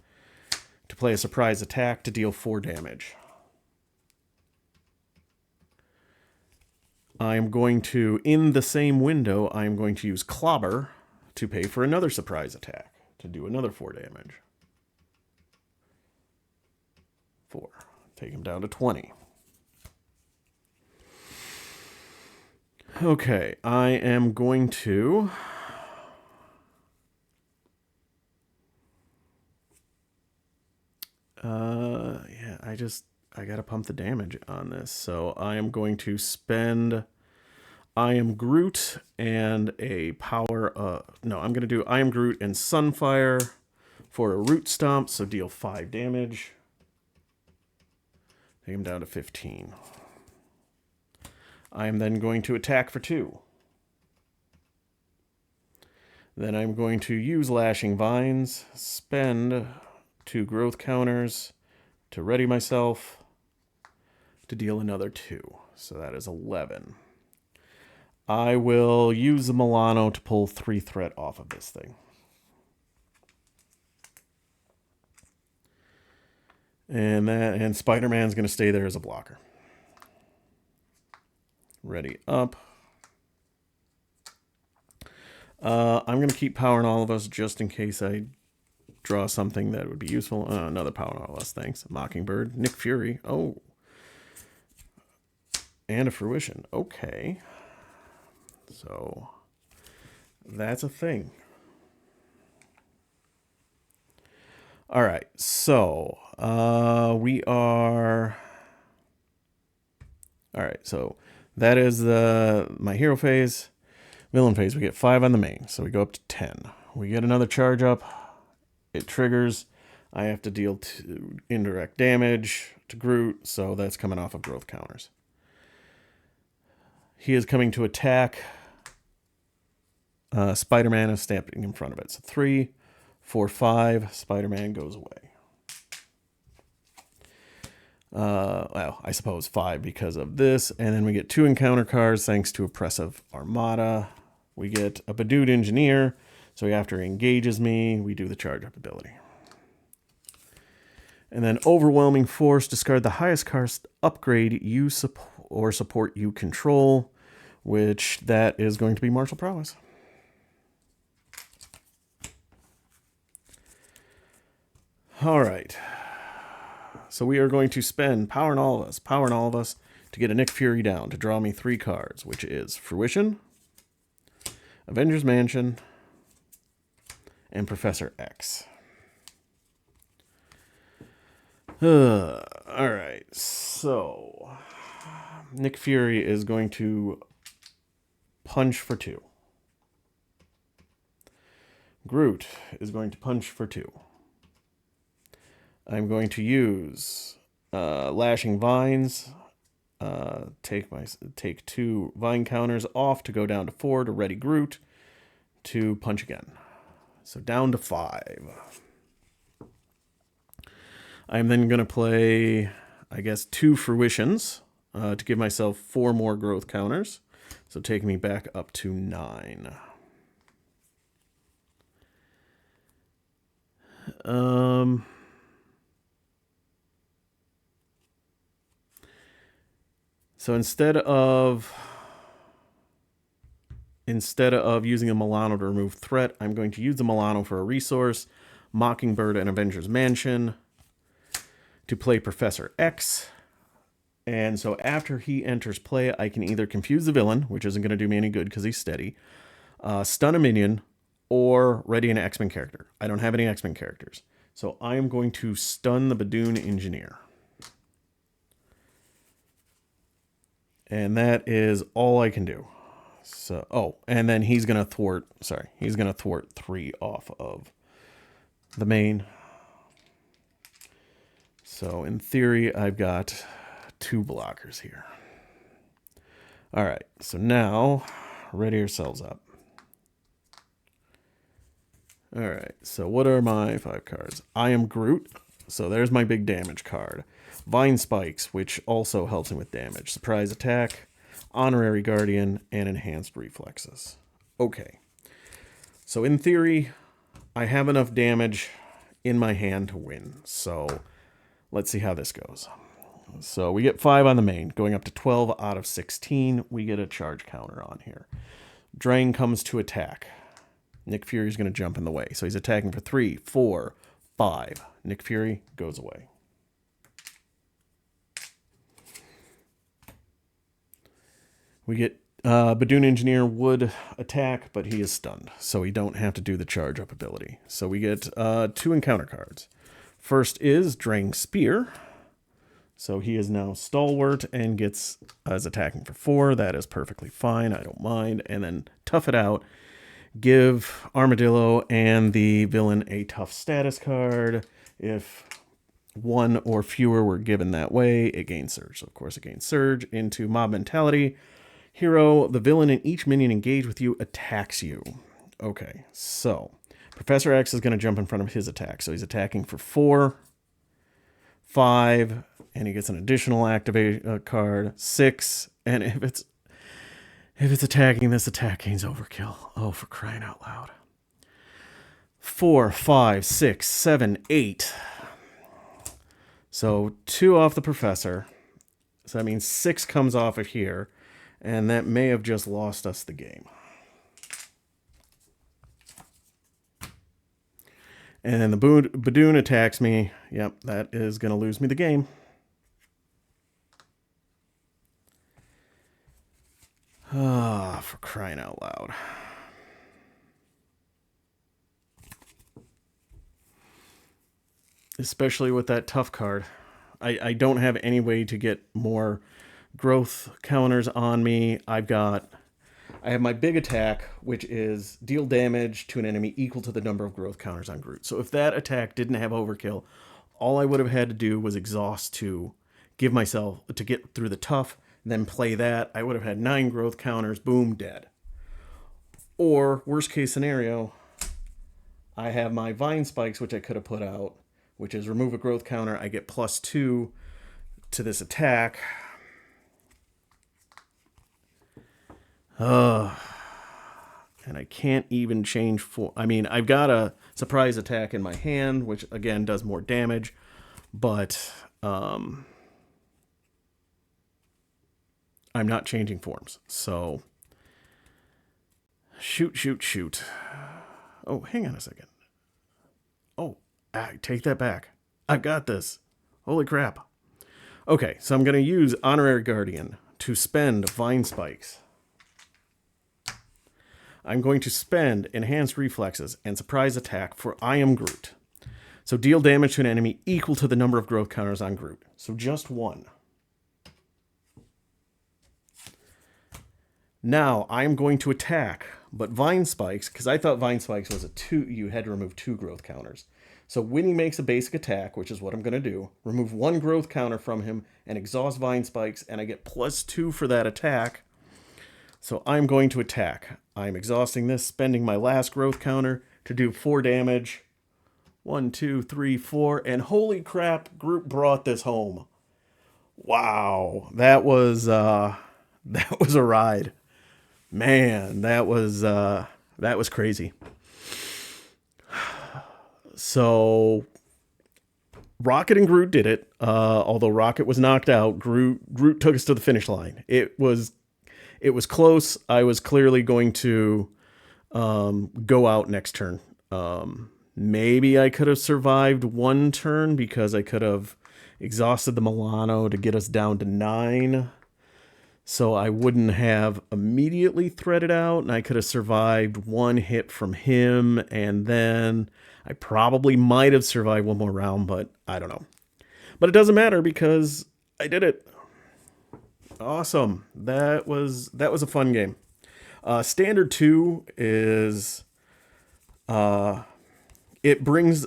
S1: to play a surprise attack to deal 4 damage. I'm going to, in the same window, I'm going to use Clobber to pay for another surprise attack to do another 4 damage. 4. Take him down to 20. Okay, I am going to I gotta pump the damage on this. So I am going to spend I Am Groot and a power no, I'm gonna do I Am Groot and Sunfire for a Root Stomp, so deal 5 damage. Take him down to 15. I am then going to attack for 2. Then I'm going to use Lashing Vines, spend 2 growth counters to ready myself to deal another 2. So that is 11. I will use the Milano to pull 3 threat off of this thing. And Spider-Man's going to stay there as a blocker. Ready up. I'm going to keep powering all of us just in case I draw something that would be useful. Another powering all of us, thanks. Mockingbird. Nick Fury. Oh. And a fruition. Okay. So, that's a thing. All right. So, we are... All right. So, that is my hero phase. Villain phase, we get 5 on the main, so we go up to 10. We get another charge up. It triggers. I have to deal 2 indirect damage to Groot, so that's coming off of growth counters. He is coming to attack. Spider-Man is stamping in front of it. So 3, 4, 5. Spider-Man goes away. Well, I suppose 5 because of this. And then we get 2 encounter cards thanks to Oppressive Armada. We get a Badoon Engineer. So after he engages me, we do the charge up ability. And then Overwhelming Force, discard the highest cost upgrade you support you control, which that is going to be Martial Prowess. All right. So we are going to spend Power in All of Us to get a Nick Fury down to draw me 3 cards, which is Fruition, Avengers Mansion, and Professor X. All right, so Nick Fury is going to punch for 2. Groot is going to punch for 2. I'm going to use Lashing Vines. Take 2 vine counters off to go down to 4 to ready Groot to punch again. So down to 5. I'm then going to play, I guess, 2 Fruitions to give myself 4 more growth counters. So taking me back up to 9. So instead of using a Milano to remove threat, I'm going to use the Milano for a resource, Mockingbird and Avengers Mansion, to play Professor X. And so after he enters play, I can either confuse the villain, which isn't going to do me any good because he's steady, stun a minion, or ready an X-Men character. I don't have any X-Men characters. So I am going to stun the Badoon Engineer. And that is all I can do. So, and then he's going to thwart 3 off of the main. So in theory, I've got 2 blockers here. All right, so now ready yourselves up. All right, so what are my 5 cards? I am Groot, so there's my big damage card. Vine Spikes, which also helps him with damage. Surprise Attack, Honorary Guardian, and Enhanced Reflexes. Okay, so in theory, I have enough damage in my hand to win. So let's see how this goes. So we get 5 on the main, going up to 12 out of 16. We get a charge counter on here. Drang comes to attack. Nick Fury's going to jump in the way. So he's attacking for 3, 4, 5. Nick Fury goes away. We get Badoon Engineer would attack, but he is stunned, so we don't have to do the charge up ability. So we get 2 encounter cards. First is Drang Spear. So he is now Stalwart and is attacking for 4. That is perfectly fine. I don't mind. And then Tough It Out. Give Armadillo and the villain a tough status card. If 1 or fewer were given that way, it gains Surge. So, of course, it gains Surge into Mob Mentality. Hero, the villain in each minion engaged with you attacks you. Okay, so Professor X is going to jump in front of his attack. So he's attacking for 4, 5, and he gets an additional activate card, 6. And if it's attacking, this attack gains Overkill. Oh, for crying out loud. 4, 5, 6, 7, 8. So 2 off the Professor. So that means 6 comes off of here. And that may have just lost us the game. And then the Badoon attacks me. Yep, that is going to lose me the game. Ah, for crying out loud. Especially with that tough card. I don't have any way to get more growth counters on me. I have my big attack, which is deal damage to an enemy equal to the number of growth counters on Groot. So if that attack didn't have Overkill, all I would have had to do was exhaust to give myself to get through the tough, then play that. I would have had 9 growth counters, boom, dead. Or worst case scenario, I have my Vine Spikes, which I could have put out, which is remove a growth counter. I get +2 to this attack. And I can't even change for... I mean, I've got a surprise attack in my hand, which, again, does more damage. But I'm not changing forms. So, shoot. Oh, hang on a second. Oh, take that back. I've got this. Holy crap. Okay, so I'm going to use Honorary Guardian to spend Vine Spikes. I'm going to spend Enhanced Reflexes and Surprise Attack for I Am Groot. So deal damage to an enemy equal to the number of growth counters on Groot. So just 1. Now I'm going to attack, but Vine Spikes, because I thought Vine Spikes was a 2, you had to remove 2 growth counters. So when he makes a basic attack, which is what I'm going to do, remove 1 growth counter from him and exhaust Vine Spikes, and I get +2 for that attack. So I'm going to attack. I'm exhausting this, spending my last growth counter to do 4 damage. 1, 2, 3, 4, and holy crap, Groot brought this home. Wow, that was a ride. Man, that was crazy. So Rocket and Groot did it. Although Rocket was knocked out, Groot took us to the finish line. It was close. I was clearly going to go out next turn. Maybe I could have survived 1 turn because I could have exhausted the Milano to get us down to 9. So I wouldn't have immediately threaded out, and I could have survived 1 hit from him, and then I probably might have survived 1 more round, but I don't know. But it doesn't matter because I did it. Awesome. That was a fun game. Standard 2 is it brings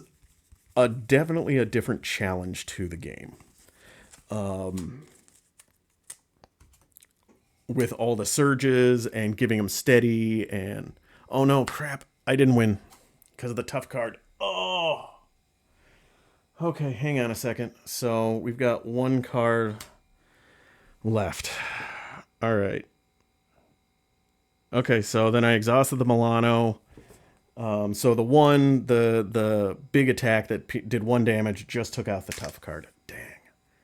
S1: definitely a different challenge to the game. With all the surges and giving them steady and oh no, crap, I didn't win because of the tough card. Oh. Okay, hang on a second. So we've got 1 card left. All right. Okay, so then I exhausted the Milano. So the big attack that did 1 damage just took out the tough card.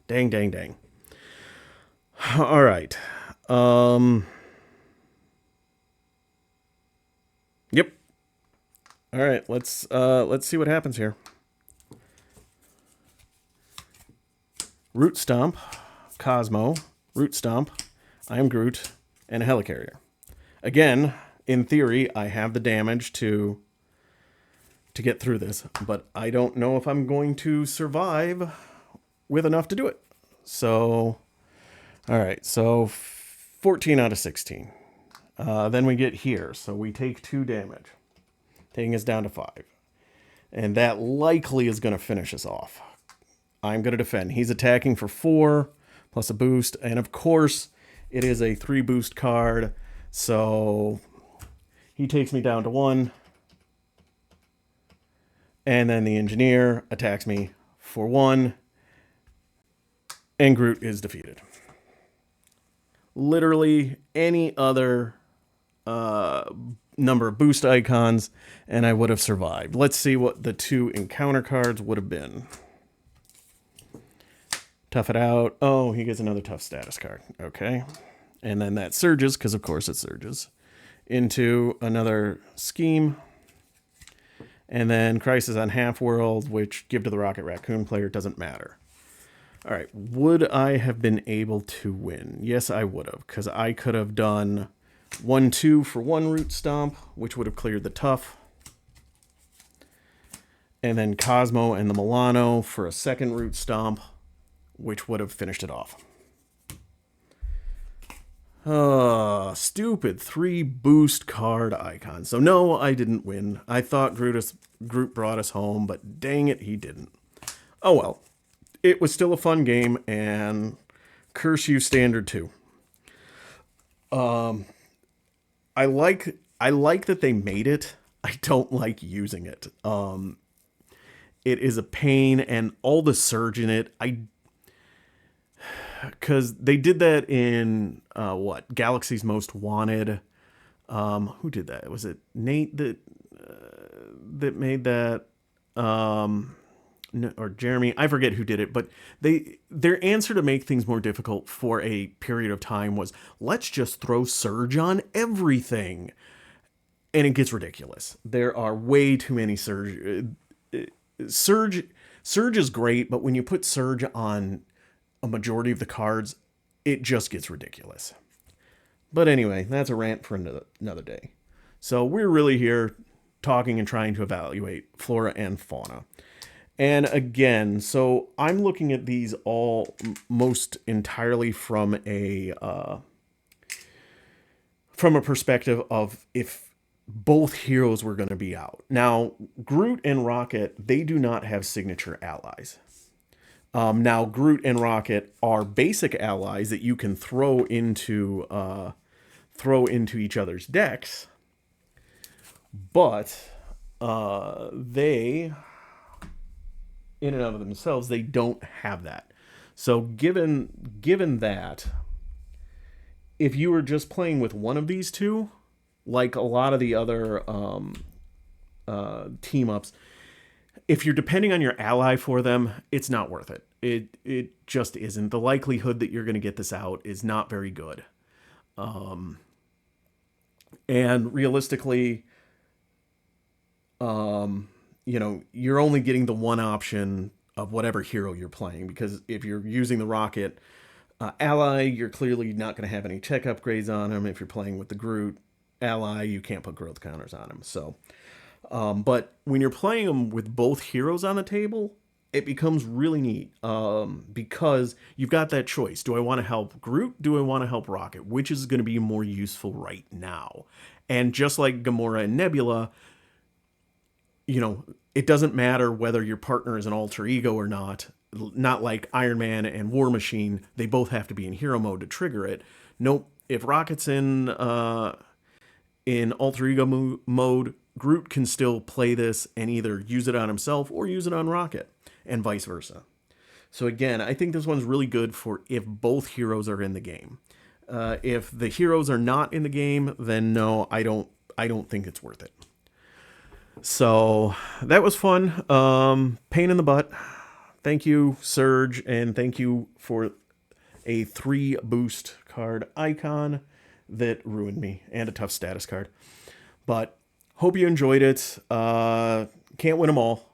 S1: Dang. All right. Yep. All right, let's see what happens here. Root Stomp, Cosmo, Root Stomp, I Am Groot, and a Helicarrier. Again, in theory, I have the damage to get through this, but I don't know if I'm going to survive with enough to do it. So, all right, so 14 out of 16. Then we get here, so we take 2 damage, taking us down to 5. And that likely is going to finish us off. I'm going to defend. He's attacking for 4 plus a boost. And of course, it is a 3 boost card. So he takes me down to 1. And then the engineer attacks me for 1. And Groot is defeated. Literally any other number of boost icons, and I would have survived. Let's see what the 2 encounter cards would have been. Tough it out. Oh, he gets another tough status card. Okay. And then that surges, because of course it surges, into another scheme. And then Crisis on Half-World, which give to the Rocket Raccoon player, doesn't matter. All right, would I have been able to win? Yes, I would have, because I could have done 1-2 for 1 Root Stomp, which would have cleared the tough. And then Cosmo and the Milano for a 2nd Root Stomp, which would have finished it off. Stupid 3 boost card icons. So no, I didn't win. I thought Groot brought us home, but dang it, he didn't. Oh well. It was still a fun game, and curse you, Standard 2. I like that they made it. I don't like using it. It is a pain, and all the surge in it, because they did that in Galaxy's Most Wanted. Who did that? Was it Nate that made that? Or Jeremy? I forget who did it, but their answer to make things more difficult for a period of time was, let's just throw surge on everything, and it gets ridiculous. There are way too many surge. Surge is great, but when you put surge on a majority of the cards, it just gets ridiculous. But anyway, that's a rant for another day. So we're really here talking and trying to evaluate Flora and Fauna. And again, so I'm looking at these all most entirely from a perspective of if both heroes were going to be out. Now, Groot and Rocket, they do not have signature allies. Now, Groot and Rocket are basic allies that you can throw into each other's decks, but they, in and of themselves, they don't have that. So, given that, if you were just playing with one of these two, like a lot of the other team ups, if you're depending on your ally for them, it's not worth it. It just isn't. The likelihood that you're going to get this out is not very good. And realistically, you're only getting the one option of whatever hero you're playing, because if you're using the Rocket ally, you're clearly not going to have any tech upgrades on him. If you're playing with the Groot ally, you can't put growth counters on him. So, but when you're playing them with both heroes on the table, it becomes really neat, because you've got that choice. Do I want to help Groot? Do I want to help Rocket? Which is going to be more useful right now? And just like Gamora and Nebula, it doesn't matter whether your partner is an alter ego or not. Not like Iron Man and War Machine. They both have to be in hero mode to trigger it. Nope. If Rocket's in alter ego mode, Groot can still play this and either use it on himself or use it on Rocket, and vice versa. So again, I think this one's really good for if both heroes are in the game. If the heroes are not in the game, then no, I don't think it's worth it. So that was fun. Pain in the butt. Thank you, Surge, and thank you for a 3 boost card icon that ruined me, and a tough status card. But hope you enjoyed it. Can't win them all.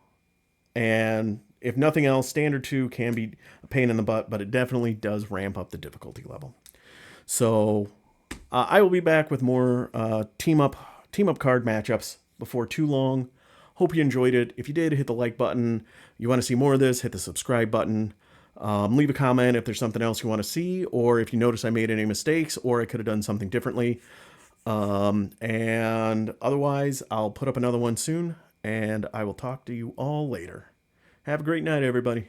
S1: And if nothing else, Standard 2 can be a pain in the butt, but it definitely does ramp up the difficulty level. So I will be back with more team up card matchups before too long. Hope you enjoyed it. If you did, hit the like button. You want to see more of this, hit the subscribe button. Leave a comment if there's something else you want to see, or if you notice I made any mistakes, or I could have done something differently. And otherwise, I'll put up another one soon, and I will talk to you all later. Have a great night, everybody.